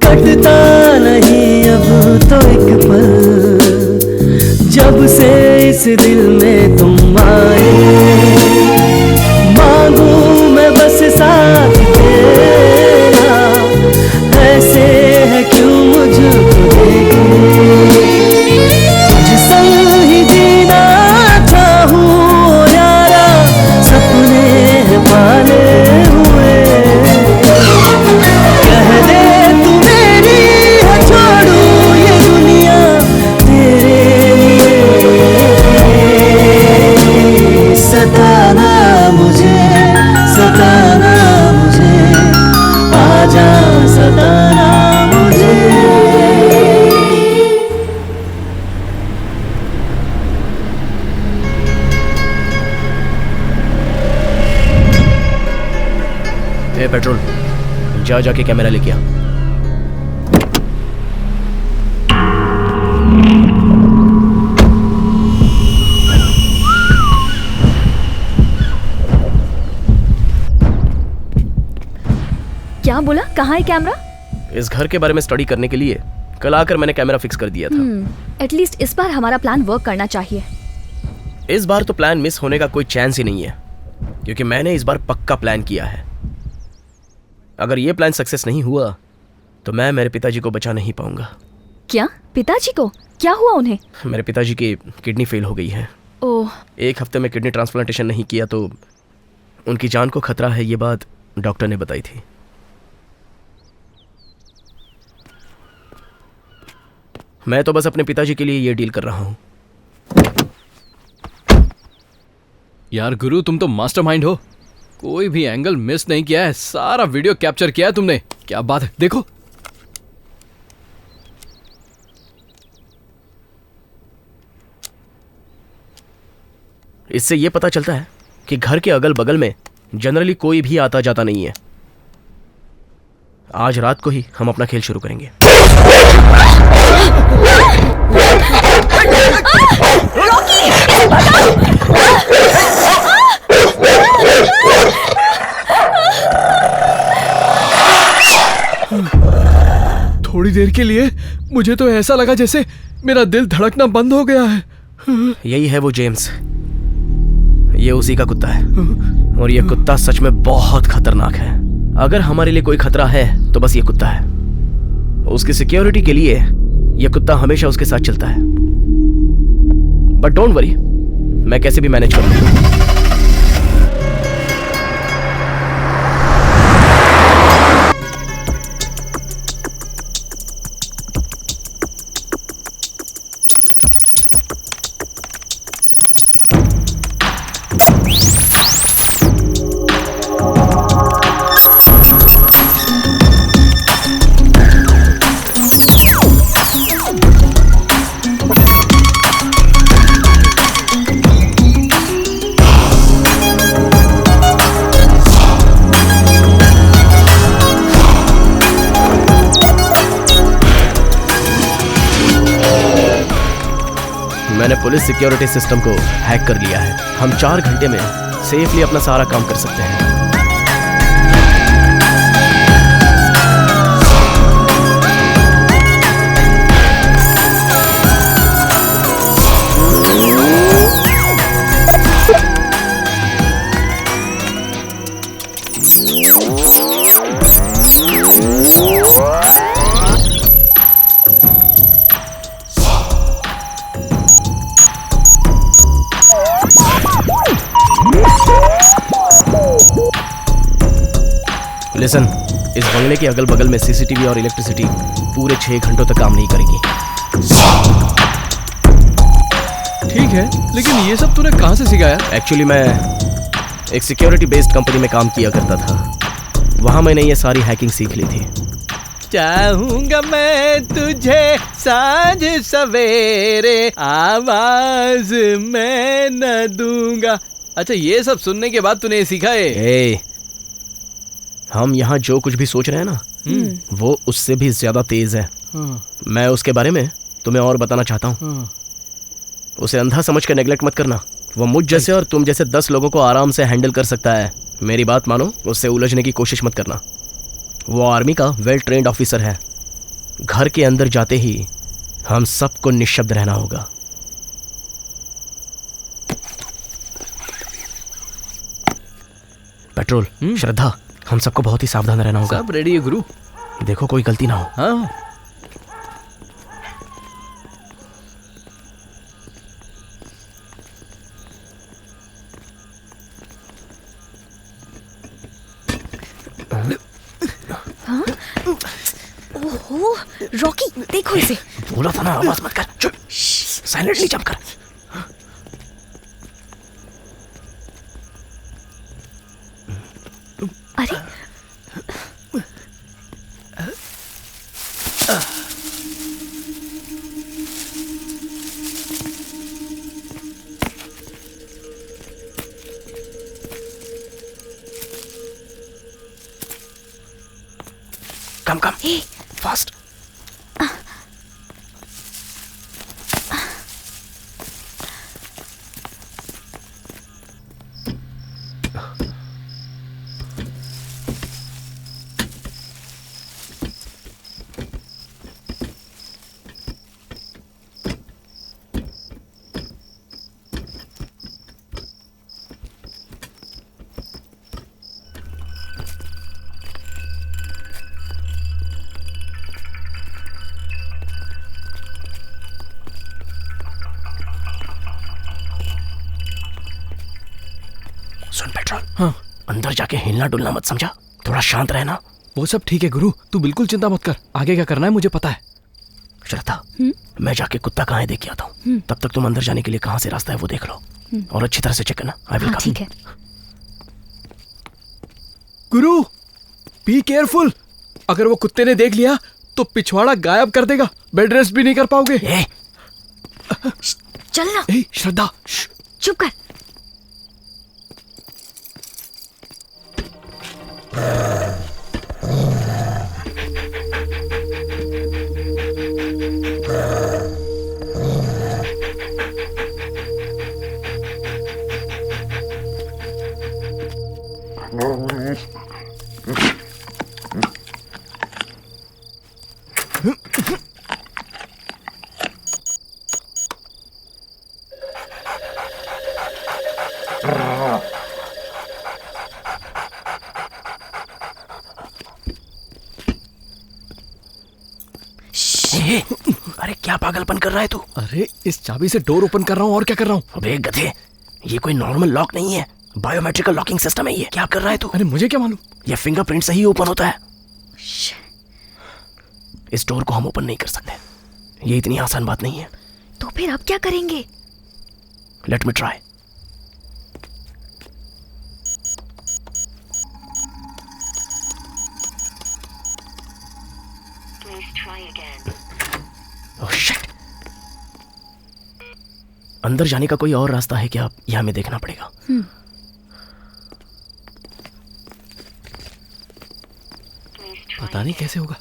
कटता नहीं अब तो एक पल, जब से इस दिल में तुम आए। मांगू मैं बस साथ तेरा, ऐसे है क्यों मुझको देखे। तुझ संग ही जीना चाहूं यारा, सपने पाले हुए। कह दे तू मेरी है, छोड़ू ये दुनिया तेरे लिए। सताना मुझे, सताना मुझे, आजा सताना मुझे। ए पेट्रोल, जा जाके कैमरा लेके आ। क्या बोला, कहाँ है कैमरा? इस घर के बारे में स्टडी करने के लिए कल आकर मैंने कैमरा फिक्स कर दिया था। एटलीस्ट इस बार हमारा प्लान वर्क करना चाहिए। इस बार तो प्लान मिस होने का कोई चांस ही नहीं है, क्योंकि मैंने इस बार पक्का प्लान किया है। अगर ये प्लान सक्सेस नहीं हुआ तो मैं मेरे पिताजी को बचा नहीं पाऊंगा। क्या? पिताजी को क्या हुआ? उन्हें? मेरे पिताजी की किडनी फेल हो गई है। ओह, 1 हफ्ते में किडनी ट्रांसप्लांटेशन नहीं किया तो उनकी जान को खतरा है, ये बात डॉक्टर ने बताई थी। मैं तो बस अपने पिताजी के लिए ये डील कर रहा हूं। यार गुरु, तुम तो मास्टरमाइंड हो। कोई भी एंगल मिस नहीं किया है, सारा वीडियो कैप्चर किया है तुमने। क्या बात है, देखो। इससे ये पता चलता है कि घर के अगल बगल में जनरली कोई भी आता जाता नहीं है। आज रात को ही हम अपना खेल शुरू करेंगे। थोड़ी देर के लिए मुझे तो ऐसा लगा जैसे मेरा दिल धड़कना बंद हो गया है। यही है वो जेम्स, ये उसी का कुत्ता है। और ये कुत्ता सच में बहुत खतरनाक है। अगर हमारे लिए कोई खतरा है तो बस ये कुत्ता है। उसकी सिक्योरिटी के लिए ये कुत्ता हमेशा उसके साथ चलता है। बट डोंट वरी, मैं कैसे भी मैनेज कर लूंगा। मैंने पुलिस सिक्योरिटी सिस्टम को हैक कर लिया है। हम 4 घंटे में सेफली अपना सारा काम कर सकते हैं। लिसन, इस बंगले के अगल बगल में सीसीटीवी और इलेक्ट्रिसिटी पूरे 6 घंटों तक काम नहीं करेगी। ठीक है, लेकिन ये सब तूने कहाँ से सिखाया? एक्चुअली मैं एक सिक्योरिटी बेस्ड कंपनी में काम किया करता था। वहां मैंने ये सारी हैकिंग सीख ली थी। चाहूंगा मैं तुझे साँझ सवेरे, आवाज मैं न दूंगा। अच्छा, ये सब सुनने के बाद तूने ये सीखा है? ए, हम यहाँ जो कुछ भी सोच रहे हैं ना, वो उससे भी ज्यादा तेज है। मैं उसके बारे में तुम्हें और बताना चाहता हूँ। उसे अंधा समझ कर नेग्लेक्ट मत करना। वो मुझ जैसे और तुम जैसे 10 लोगों को आराम से हैंडल कर सकता है। मेरी बात मानो, उससे उलझने की कोशिश मत करना। वो आर्मी का वेल ट्रेन्ड ऑफिसर है। घर के अंदर जाते ही हम सबको निशब्द रहना होगा। पेट्रोल, श्रद्धा, हम सबको बहुत ही सावधान रहना होगा। सब रेडी है गुरु। देखो कोई गलती ना हो। हाँ। ओहो, रॉकी देखो इसे। बोला था ना आवाज मत कर। चुप, साइलेंटली जंप कर। अरे कम कम, फास्ट। सुन पेट्रोल, हाँ अंदर जाके हिलना डुलना मत, समझा? थोड़ा शांत रहना। वो सब ठीक है गुरु, तू बिल्कुल चिंता मत कर, आगे क्या करना है मुझे पता है। श्रद्धा, मैं जाके कुत्ता कहाँ है देख के आता हूँ। तब तक तुम अंदर जाने के लिए कहाँ से रास्ता है वो देख लो, और अच्छी तरह से चेक करना। आई विल हाँ, कम। ठीक है। गुरु बी केयरफुल, अगर वो कुत्ते ने देख लिया तो पिछवाड़ा गायब कर देगा, बेड रेस्ट भी नहीं कर पाओगे। ए, चल ना, ए, श्रद्धा श्श। चुप कर। ए, अरे क्या पागलपन कर रहा है तू? अरे इस चाबी से डोर ओपन कर रहा हूँ और क्या कर रहा हूँ। अबे गधे, ये कोई नॉर्मल लॉक नहीं है, बायोमेट्रिकल लॉकिंग सिस्टम है ये। क्या कर रहा है तू? अरे मुझे क्या मालूम। ये फिंगरप्रिंट से ही ओपन होता है। इस डोर को हम ओपन नहीं कर सकते, ये इतनी आसान बात नहीं है। तो फिर अब क्या करेंगे? Let me try. Oh shit, अंदर जाने का कोई और रास्ता है क्या? यह हमें देखना पड़ेगा। पता नहीं कैसे होगा।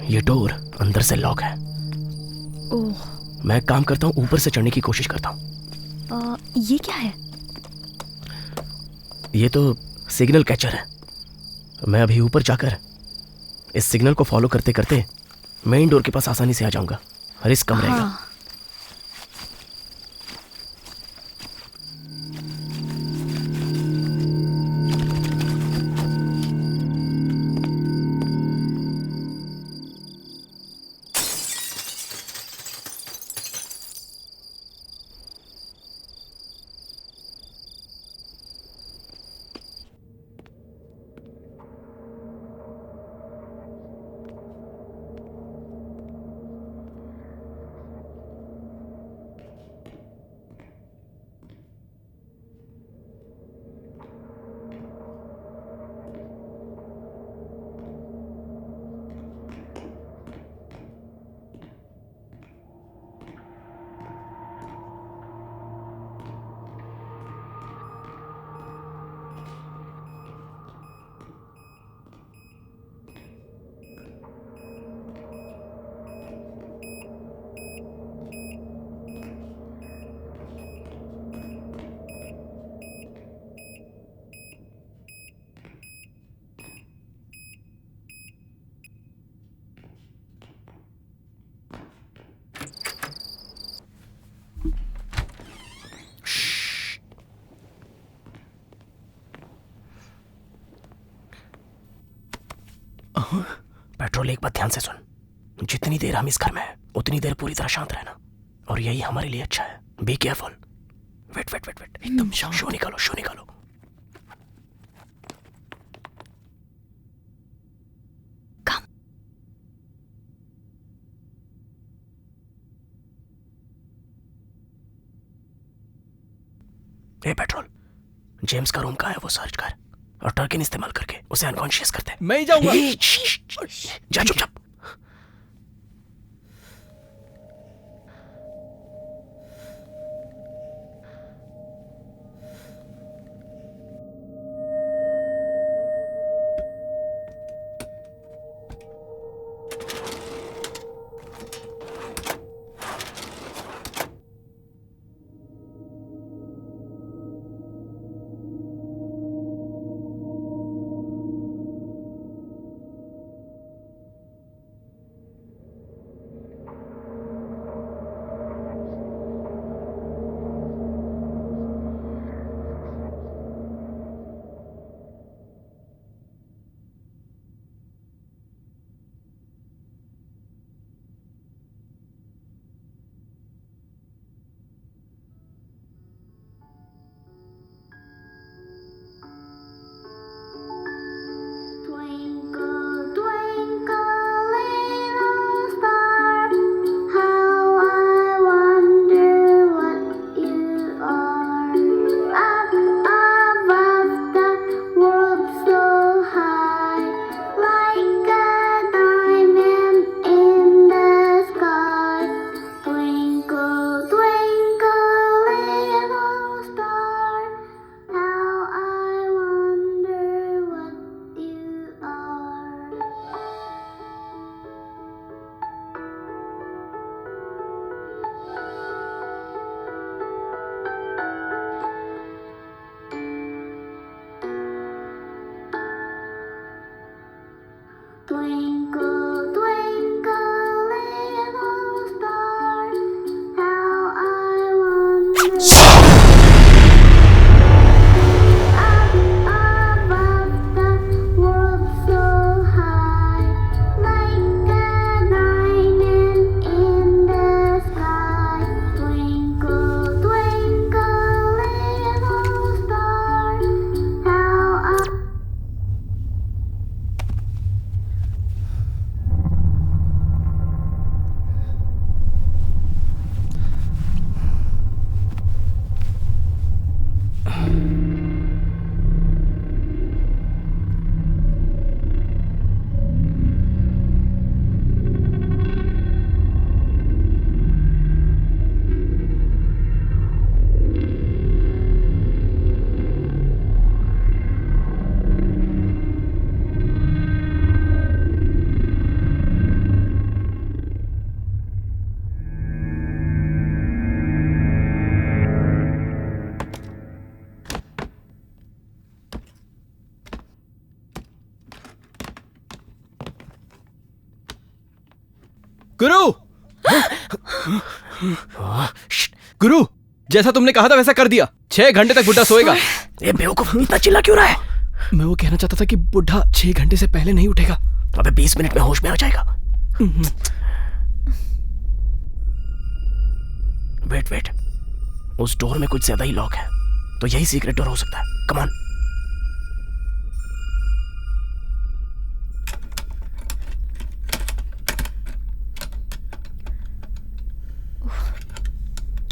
ये डोर अंदर से लॉक है। ओह, मैं एक काम करता हूँ, ऊपर से चढ़ने की कोशिश करता हूँ। ये क्या है? ये तो सिग्नल कैचर है। मैं अभी ऊपर जाकर इस सिग्नल को फॉलो करते करते मेन डोर के पास आसानी से आ जाऊंगा, रिस्क कम रहेगा। हाँ। पेट्रोल, एक बात ध्यान से सुन, जितनी देर हम इस घर में हैं उतनी देर पूरी तरह शांत रहना, और यही हमारे लिए अच्छा है। Be careful. Wait wait wait wait, एकदम शांत। शो निकालो, शो निकालो। ए पेट्रोल, जेम्स का रूम कहाँ है वो सर्च कर, और टर्किन इस्तेमाल करके उसे अनकॉन्शियस करते हैं। मैं ही जाऊंगा। जा चुपचाप। गुरु! गुरु, जैसा तुमने कहा था वैसा कर दिया। 6 घंटे तक बुढ़ा सोएगा। ये बेवकूफ इतना चिल्ला क्यों रहा है? मैं वो कहना चाहता था कि बुढ़ा 6 घंटे से पहले नहीं उठेगा। अबे 20 मिनट में होश में आ जाएगा। वेट, उस डोर में कुछ ज्यादा ही लॉक है, तो यही सीक्रेट डोर हो सकता है। Come on.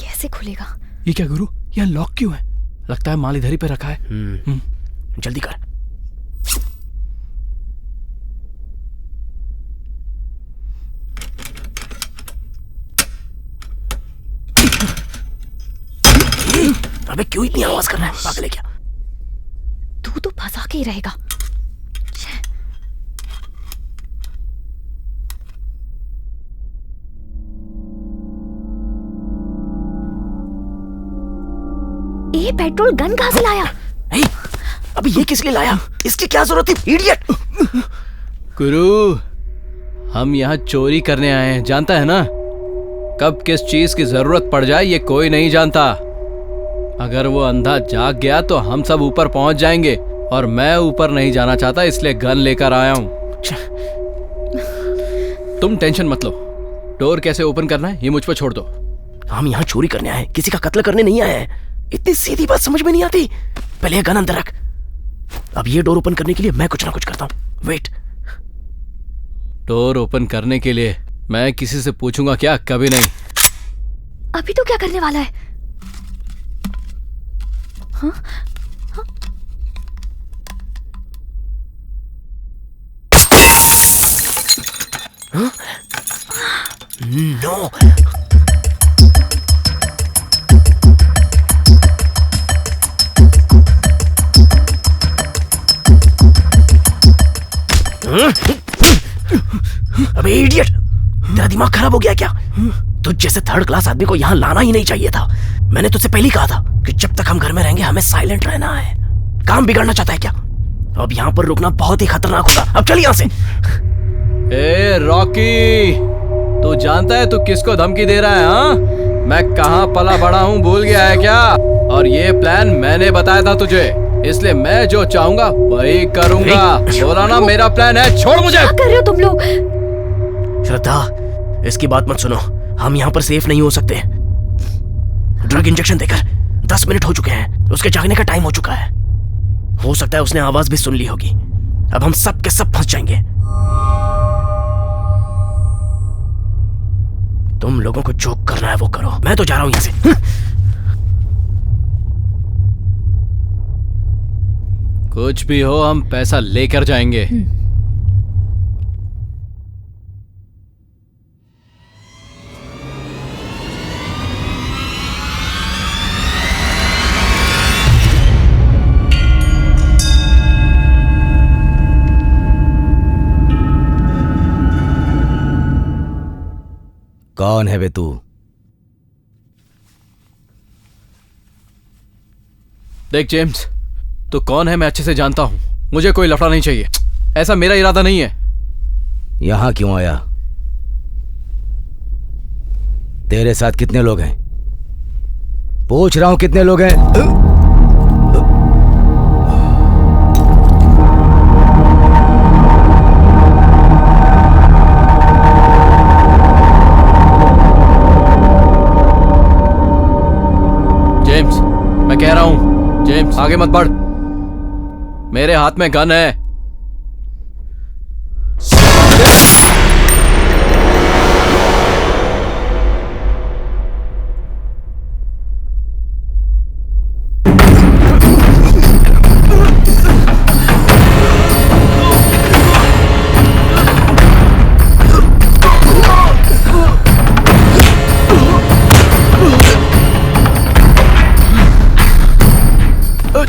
कैसे खुलेगा? ये क्या गुरु, यहाँ लॉक क्यों है? लगता है माल इधर ही पे रखा है। जल्दी कर। अबे क्यों इतनी आवाज कर रहा है? पागल है क्या? तू तो फंसा के ही रहेगा। ये पेट्रोल गन कहां से लाया? अबे ये किस लिए लाया? इसकी क्या जरूरत थी, इडियट? गुरु, हम यहाँ चोरी करने आए हैं, जानता है ना? कब किस चीज की जरूरत पड़ जाए ये कोई नहीं जानता। अगर वो अंधा जाग गया तो हम सब ऊपर पहुंच जाएंगे, और मैं ऊपर नहीं जाना चाहता, इसलिए गन लेकर आया हूं। तुम टेंशन मत लो। डोर कैसे ओपन करना है ये मुझ पर छोड़ दो। हम यहाँ चोरी करने आए, किसी का कत्ल करने नहीं आए हैं। इतनी सीधी बात समझ में नहीं आती। पहले ये गन अंदर रख। अब ये डोर ओपन करने के लिए मैं कुछ ना कुछ करता हूँ। वेट। डोर ओपन करने के लिए मैं किसी से पूछूंगा क्या? कभी नहीं। अभी तो क्या करने वाला है? हाँ? हाँ? हाँ? नो। अबे इडियट, तेरा दिमाग खराब हो गया क्या? तुझ जैसे थर्ड क्लास आदमी को यहाँ लाना ही नहीं चाहिए था। मैंने तुझसे पहले ही कहा था कि जब तक हम घर में रहेंगे हमें साइलेंट रहना है। काम बिगाड़ना चाहता है क्या? अब यहाँ पर रुकना बहुत ही खतरनाक होगा। अब चल यहाँ से। ए रॉकी, तू जानता है तू किसको धमकी दे रहा है? हाँ, मैं कहाँ पला बड़ा हूँ भूल गया है क्या? और ये प्लान मैंने बताया था तुझे, इसलिए मैं जो चाहूंगा वही करूंगा। बोला ना मेरा प्लान है। छोड़ मुझे। क्या कर रहे हो तुम लोग? श्रद्धा, इसकी बात मत सुनो। हम यहाँ पर सेफ नहीं हो सकते। ड्रग इंजेक्शन देकर 10 मिनट हो चुके हैं। उसके जागने का टाइम हो चुका है। हो सकता है उसने आवाज भी सुन ली होगी। अब हम सब के सब फंस जाएंगे। तुम लोगों को जो करना है वो करो। मैं तो जा रहा हूं यहां से। कुछ भी हो, हम पैसा लेकर जाएंगे। कौन है वे तू? देख जेम्स, तू कौन है मैं अच्छे से जानता हूं। मुझे कोई लफड़ा नहीं चाहिए। ऐसा मेरा इरादा नहीं है। यहां क्यों आया? तेरे साथ कितने लोग हैं? पूछ रहा हूं कितने लोग हैं? जेम्स, मैं कह रहा हूं, जेम्स आगे मत बढ़। मेरे हाथ में गन है।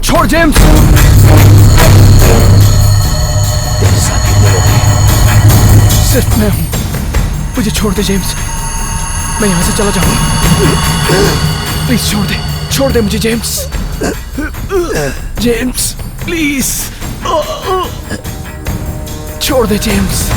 छोड़ जेम्स। तेरे साथ कितने लोग हैं? सिर्फ मैं हूं। मुझे छोड़ दे जेम्स, मैं यहां से चला जाऊंगा। प्लीज छोड़ दे मुझे जेम्स। जेम्स प्लीज छोड़ दे James.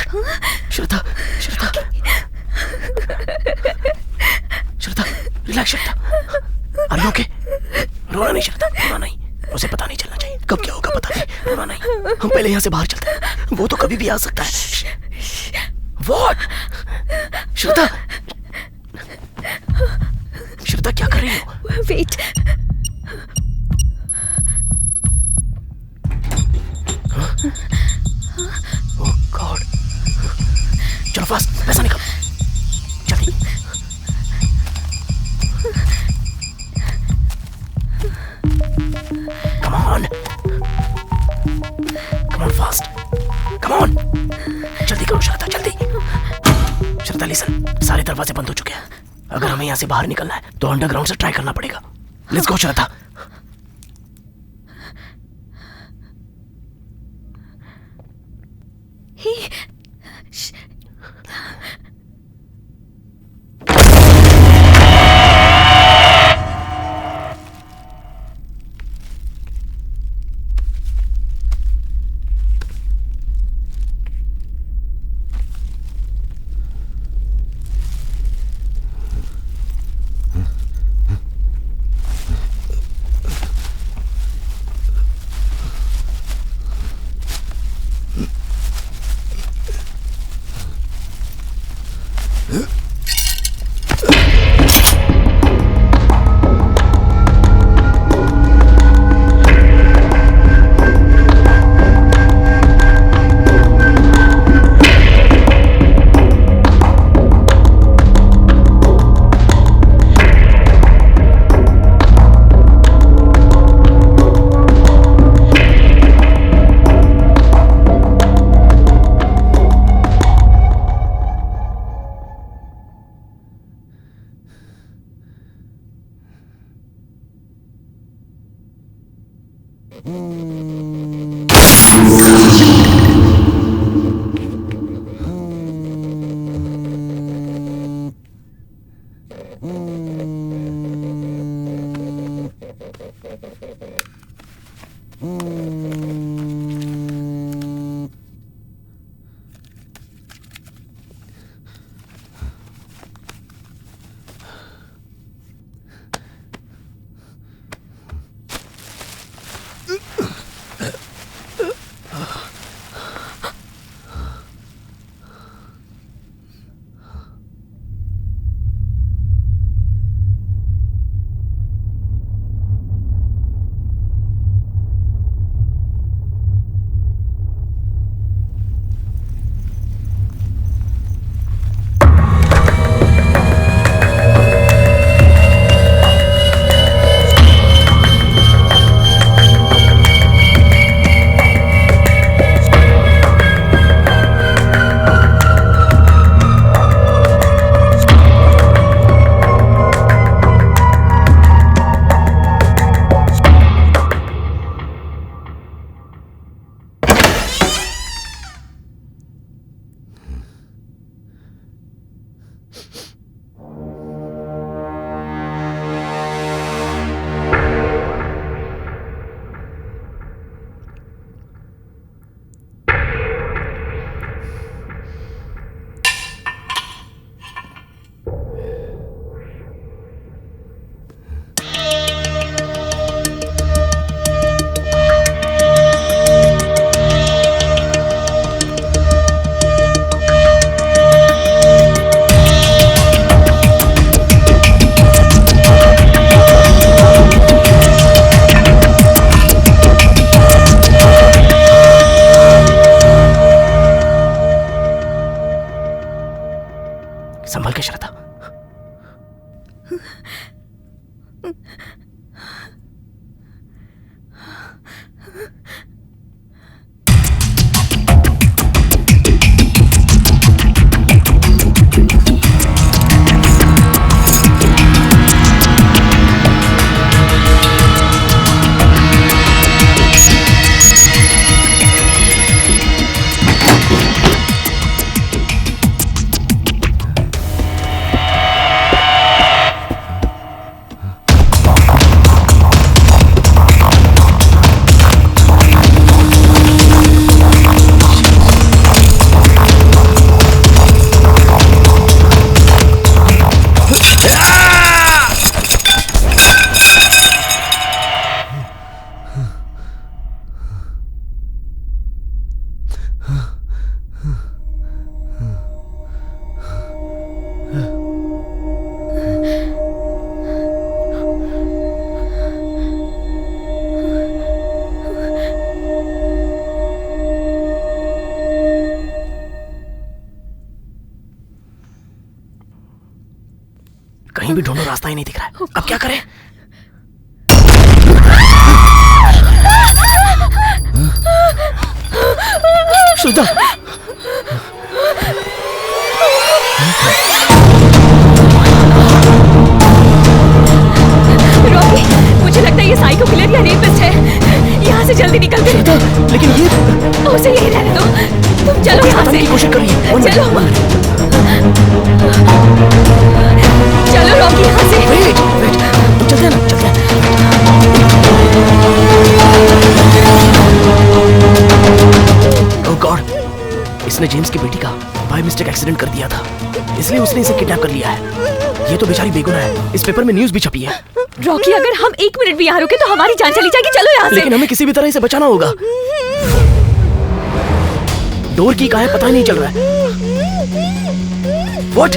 Shraddha, Shraddha, Shraddha, relax Shraddha. Are you okay? रोना नहीं श्रद्धा, रोना नहीं। उसे पता नहीं चलना चाहिए कब क्या होगा, पता नहीं, रोना नहीं। हम पहले यहाँ से बाहर चलते हैं, वो तो कभी भी आ सकता है। What? श्रद्धा, श्रद्धा क्या कर रही हो? वेट। ओह गॉड, चलो फास्ट, पैसा निकाल जल्दी। Come on, come on fast, come on, जल्दी करो श्रद्धा, जल्दी। श्रद्धा लिसन, सारे दरवाजे बंद हो चुके हैं। अगर हमें यहाँ से बाहर निकलना है तो अंडरग्राउंड से ट्राई करना पड़ेगा। लेट्स गो श्रद्धा। रास्ता ही नहीं दिख रहा है। अब क्या करें? श्रद्धा, रॉकी, मुझे लगता है ये साइको किलर या रेपिस्ट है। यहाँ से जल्दी निकल गए। लेकिन ये उसे यही रहने दो। तुम चलो यहाँ से। कोशिश कर रही है। चलो चलो रॉकी, यहाँ से। वेट, चलते हैं ना, चलते हैं। ओह गॉड, इसने जेम्स की बेटी का बाय मिस्टेक एक्सीडेंट कर दिया था, इसलिए उसने इसे किडनैप कर लिया है। ये तो बेचारी बेगुनाह है। इस पेपर में न्यूज़ भी छपी है। रॉकी, अगर हम 1 मिनट भी यहाँ रुके तो हमारी जान चली जाएगी। चलो यहाँ से। लेकिन हमें किसी भी तरह इसे बचाना होगा। डोर की कहाँ है पता ही नहीं चल रहा है। What?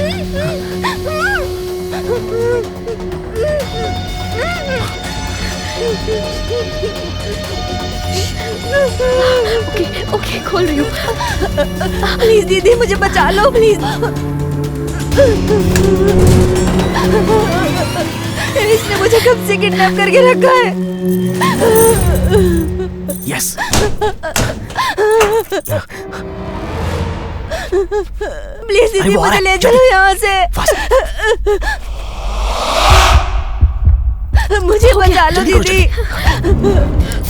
ओके, खोल रही हूँ। प्लीज दीदी, मुझे बचा लो प्लीज। इसने मुझे कब से किडनैप करके रखा है। यस। प्लीज दीदी, मुझे ले चलो यहाँ से। मुझे बचा लो दीदी।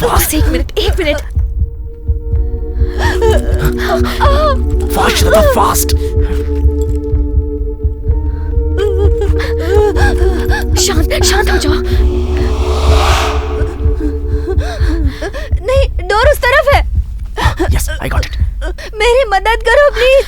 बस 1 मिनट, 1 मिनट। Fast, fast. शांत हो जाओ। नहीं, डोर उस तरफ है। Yes, I got it. मेरी मदद करो प्लीज।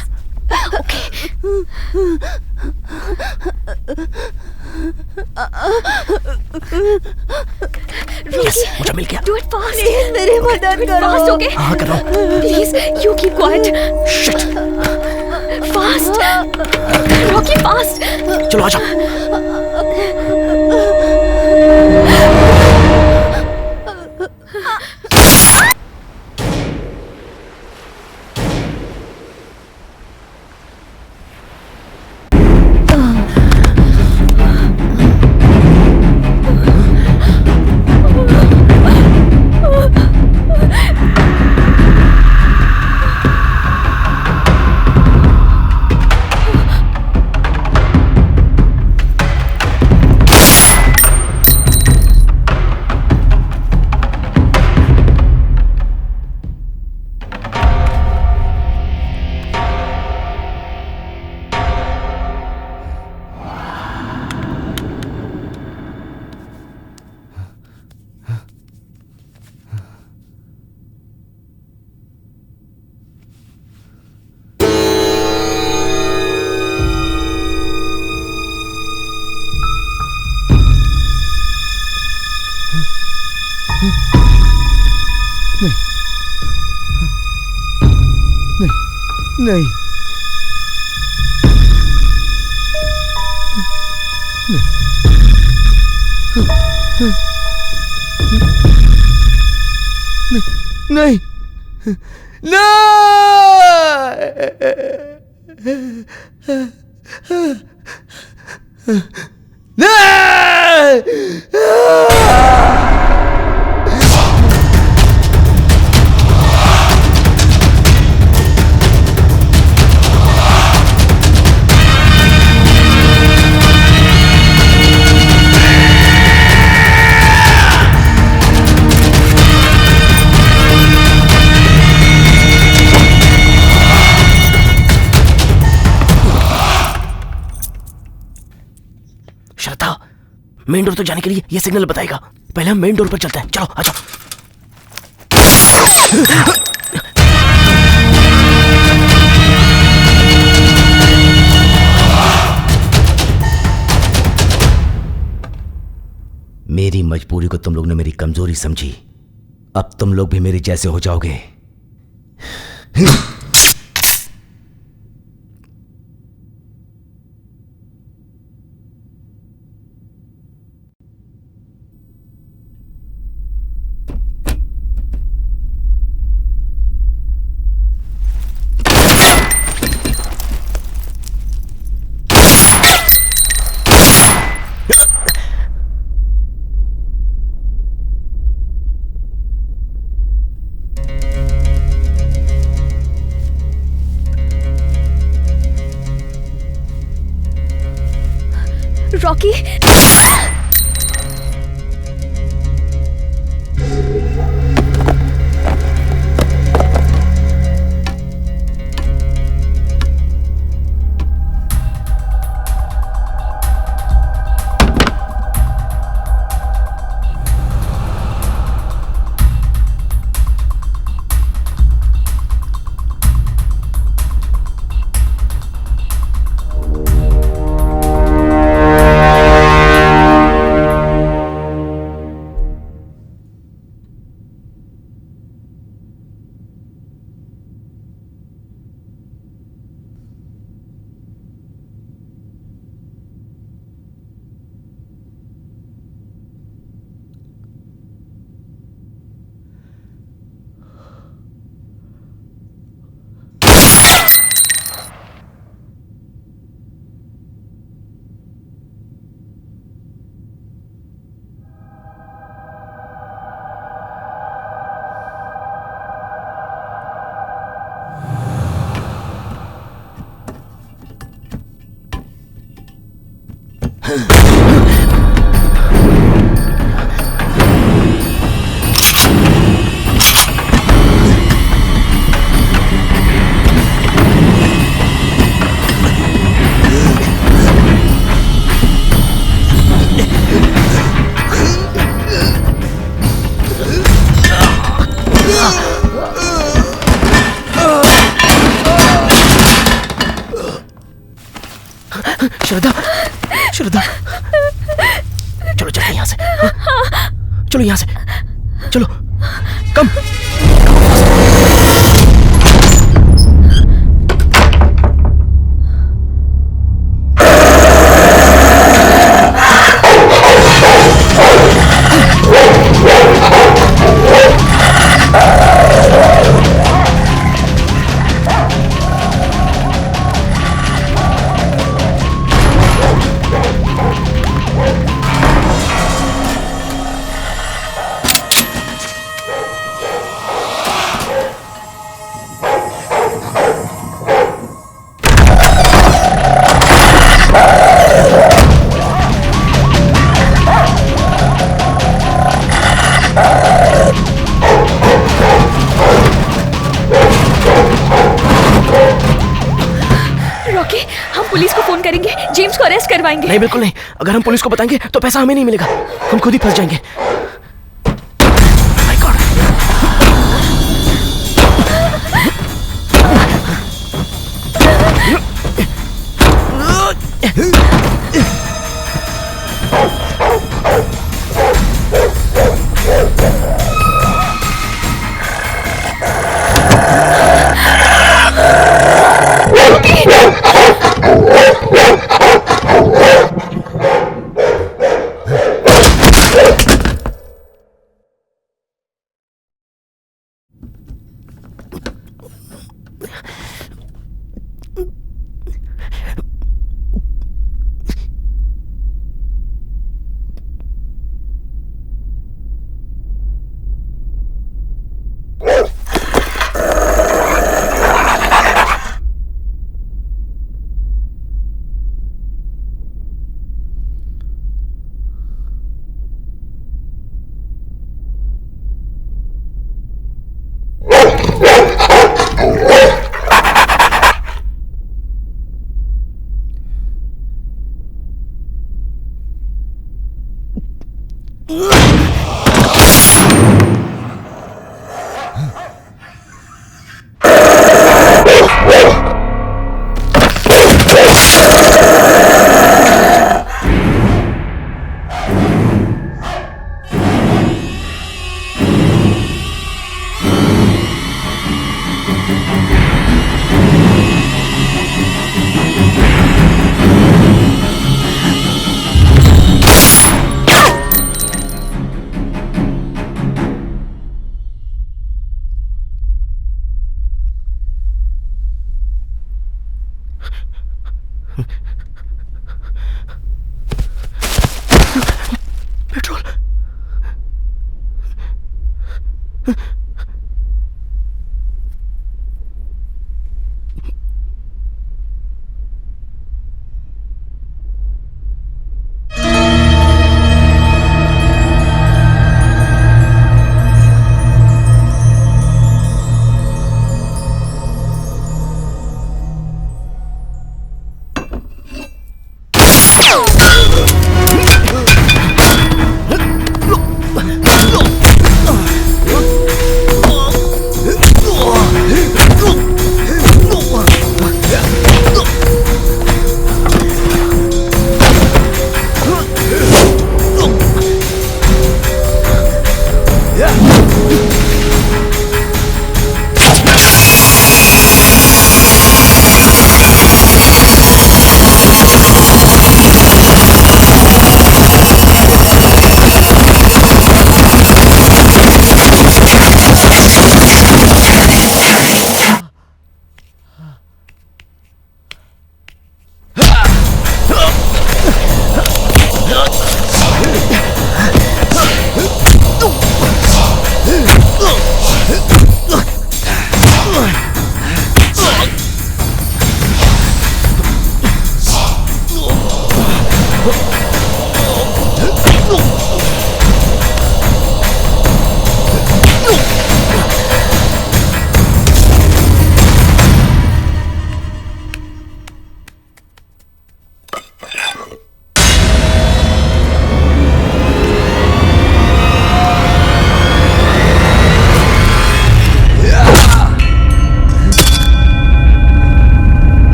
यस, मुझे मिल गया। Do it fast. प्लीज मेरी मदद करो। Fast, okay? हाँ, कर रहा हूँ। Please, you keep quiet. Shit. Fast. Rocky, fast. चलो आ जाओ। नहीं, नहीं, मेन डोर तक जाने के लिए ये सिग्नल बताएगा। पहले हम मेन डोर पर चलते हैं। चलो आ जाओ। मेरी मजबूरी को तुम लोग ने मेरी कमजोरी समझी। अब तुम लोग भी मेरे जैसे हो जाओगे। रॉकी। श्रद्धा, श्रद्धा, चलो चलो यहाँ से, हाँ? चलो यहाँ से, चलो, कम। जेम्स को अरेस्ट करवाएंगे। नहीं, बिल्कुल नहीं। अगर हम पुलिस को बताएंगे तो पैसा हमें नहीं मिलेगा, हम खुद ही फंस जाएंगे। My God.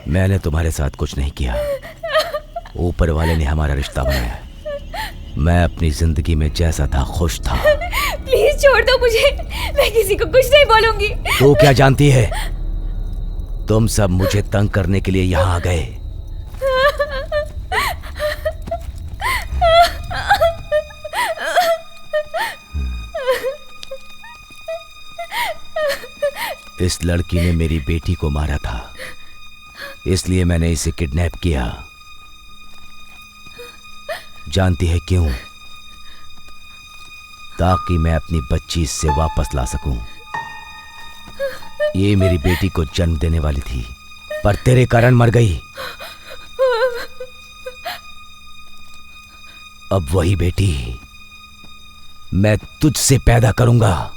मैंने तुम्हारे साथ कुछ नहीं किया, ऊपर वाले ने हमारा रिश्ता बनाया। मैं अपनी जिंदगी में जैसा था खुश था। प्लीज छोड़ दो मुझे, मैं किसी को कुछ नहीं बोलूंगी। तू क्या जानती है? तुम सब मुझे तंग करने के लिए यहाँ आ गए। इस लड़की ने मेरी बेटी को मारा था, इसलिए मैंने इसे किडनैप किया। जानती है क्यों? ताकि मैं अपनी बच्ची इससे वापस ला सकूं। ये मेरी बेटी को जन्म देने वाली थी, पर तेरे कारण मर गई। अब वही बेटी मैं तुझसे पैदा करूंगा।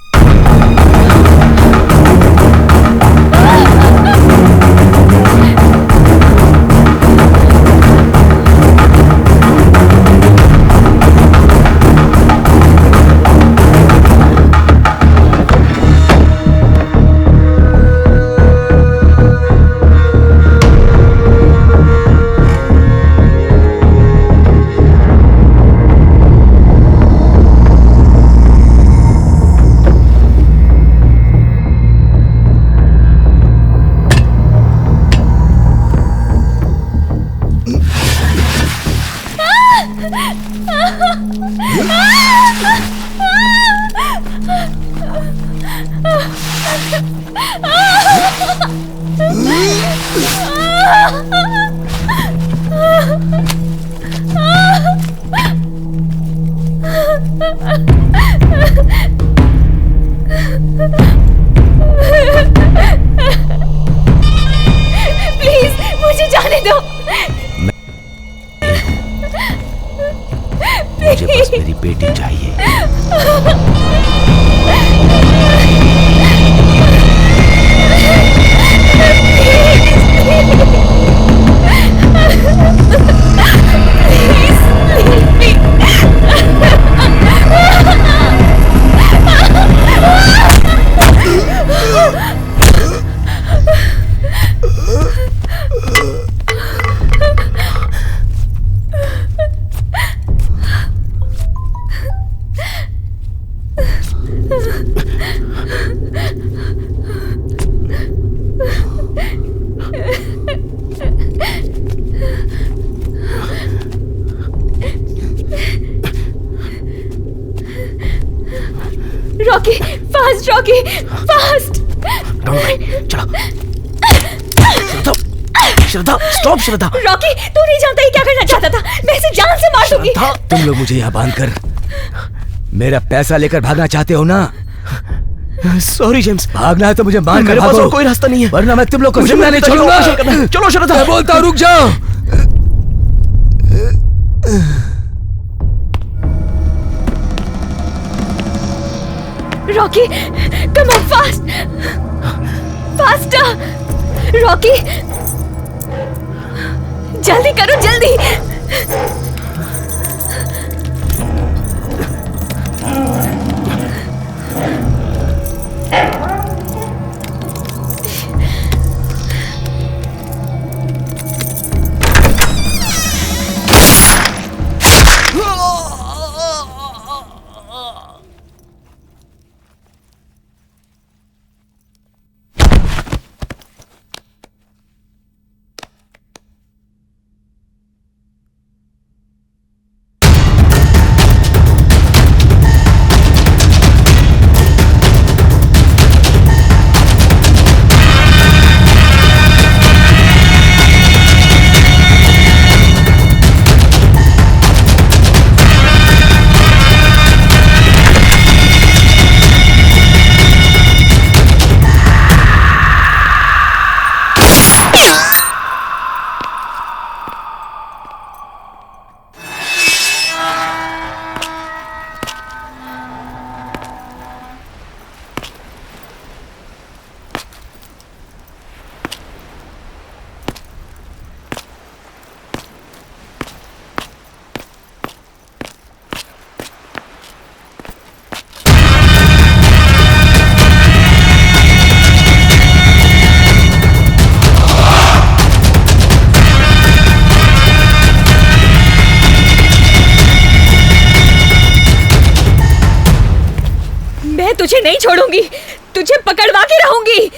प्लीज मुझे जाने दो। मुझे बस मेरी बेटी चाहिए। Rocky fast, Rocky fast. Shraddha, stop Shraddha. Rocky तू नहीं जानता ये क्या करना चाहता था। मैं इसे जान से मार दूंगी। तुम लोग मुझे यहाँ बांधकर मेरा पैसा लेकर भागना चाहते हो ना? सॉरी जेम्स, भागना है तो मुझे मार कर मेरे पास भागो, और कोई रास्ता नहीं है, वरना मैं तुम लोग को मुझे जिंदा नहीं मेरे पिताजी को छोड़ूंगा। ऑपरेशन करना है। चलो शरद, मैं बोलता हूं, रुक जाओ। Rocky, come on fast, faster, Rocky, जल्दी करो, जल्दी। मैं तुझे नहीं छोड़ूंगी, तुझे पकड़वा के रहूंगी।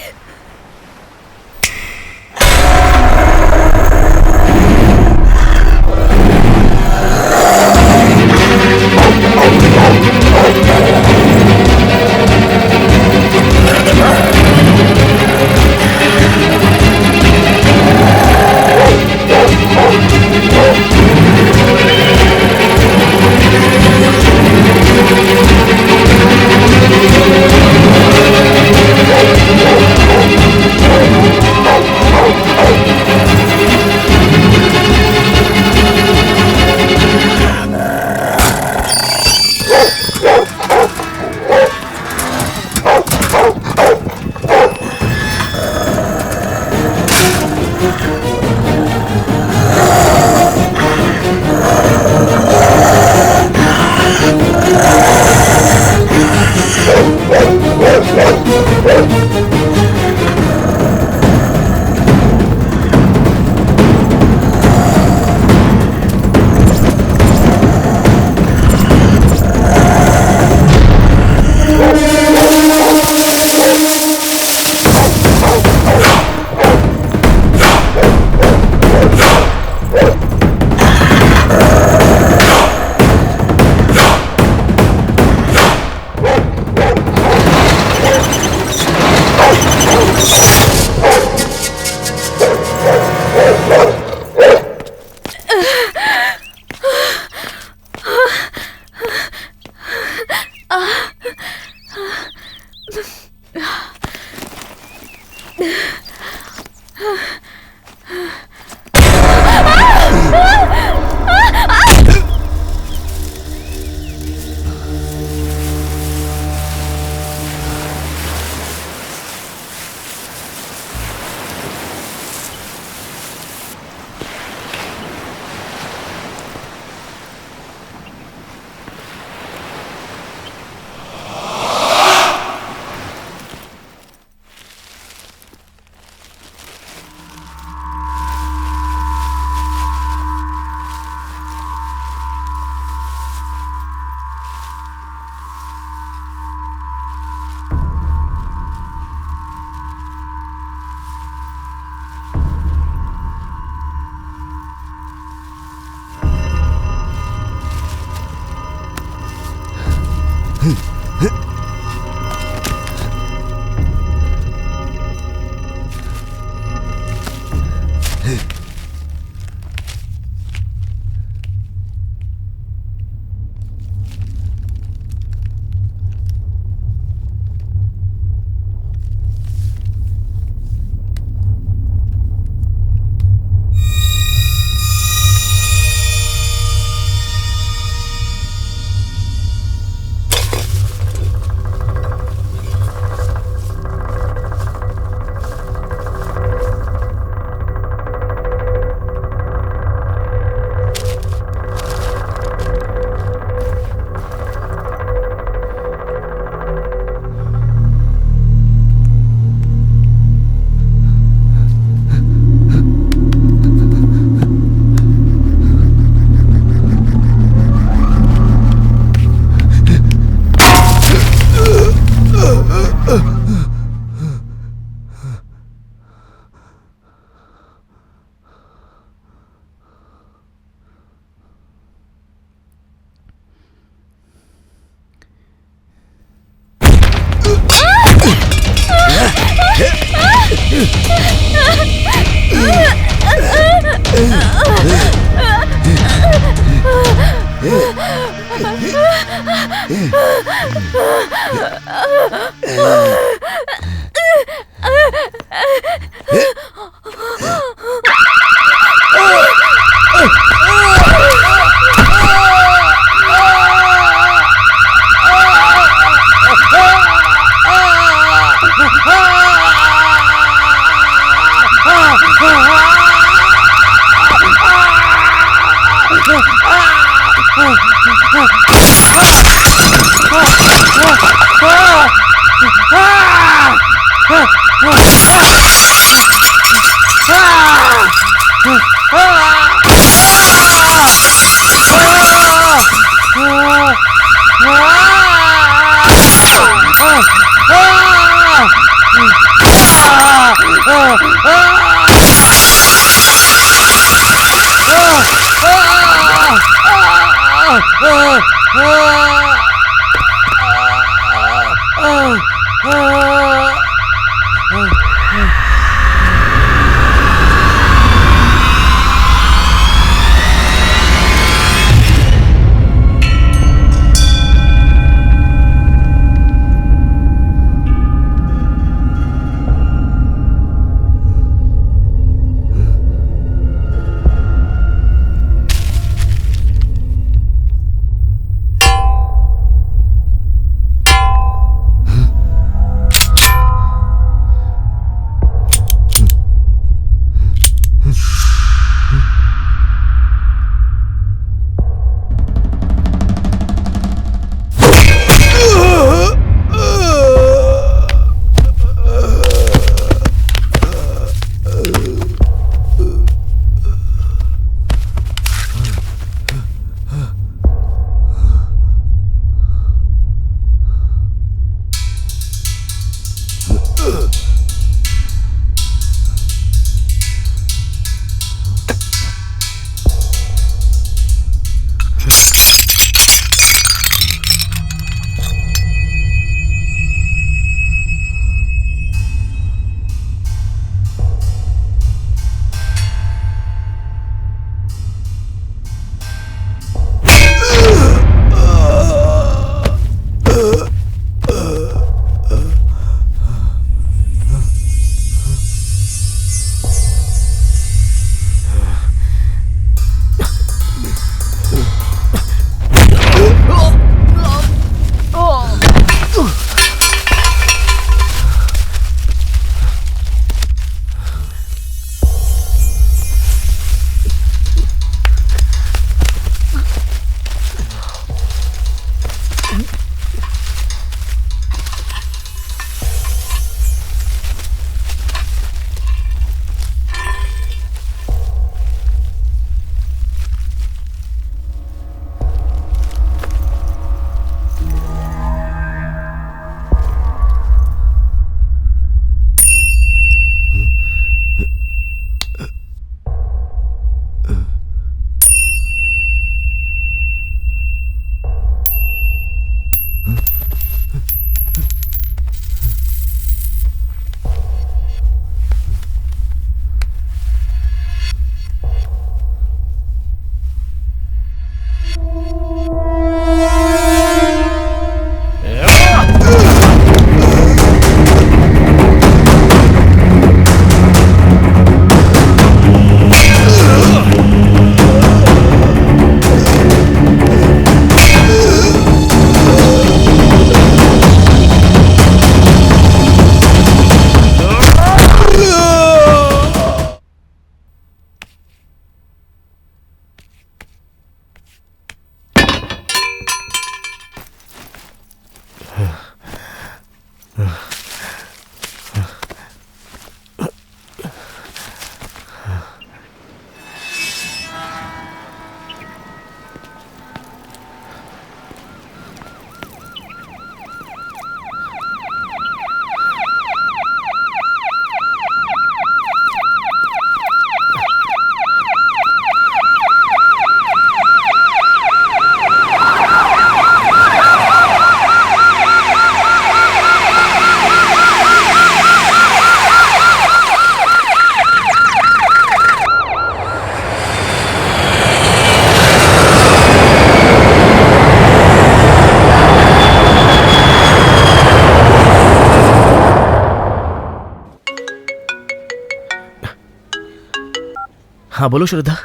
हाँ बोलो श्रद्धा।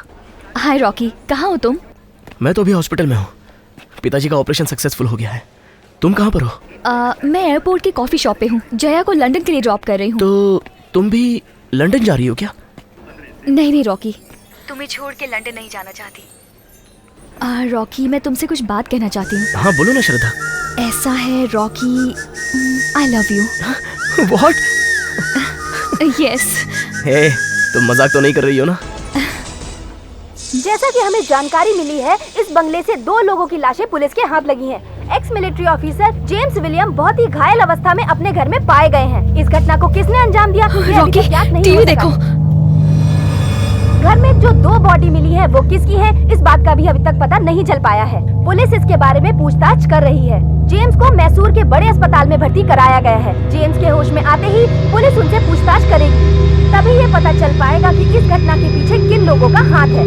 हाय रॉकी, कहाँ हो तुम? मैं तो अभी हॉस्पिटल में हूँ। पिताजी का ऑपरेशन सक्सेसफुल हो गया है। तुम कहाँ पर हो? मैं एयरपोर्ट की कॉफी शॉप पे हूँ। जया को लंदन के लिए ड्रॉप कर रही हूँ। तो तुम भी लंदन जा रही हो क्या? नहीं रॉकी, तुम्हें छोड़ के लंदन नहीं जाना चाहती। रॉकी, मैं तुमसे कुछ बात कहना चाहती हूँ। हाँ बोलो ना श्रद्धा। ऐसा है Rocky, I love you. What? Yes. Hey, तुम मजाक तो नहीं कर रही हो ना? जैसा कि हमें जानकारी मिली है, इस बंगले से 2 लोगों की लाशें पुलिस के हाथ लगी हैं। Ex military officer James William बहुत ही घायल अवस्था में अपने घर में पाए गए हैं। इस घटना को किसने अंजाम दिया, ये अभी तक ज्ञात नहीं हो टीवी सका। देखो। घर में जो 2 बॉडी मिली है वो किसकी है, इस बात का भी अभी तक पता नहीं चल पाया है। पुलिस इसके बारे में पूछताछ कर रही है। जेम्स को मैसूर के बड़े अस्पताल में भर्ती कराया गया है। जेम्स के होश में आते ही पुलिस उनसे पूछताछ करेगी, तभी ये पता चल पाएगा कि इस घटना के पीछे किन लोगों का हाथ है।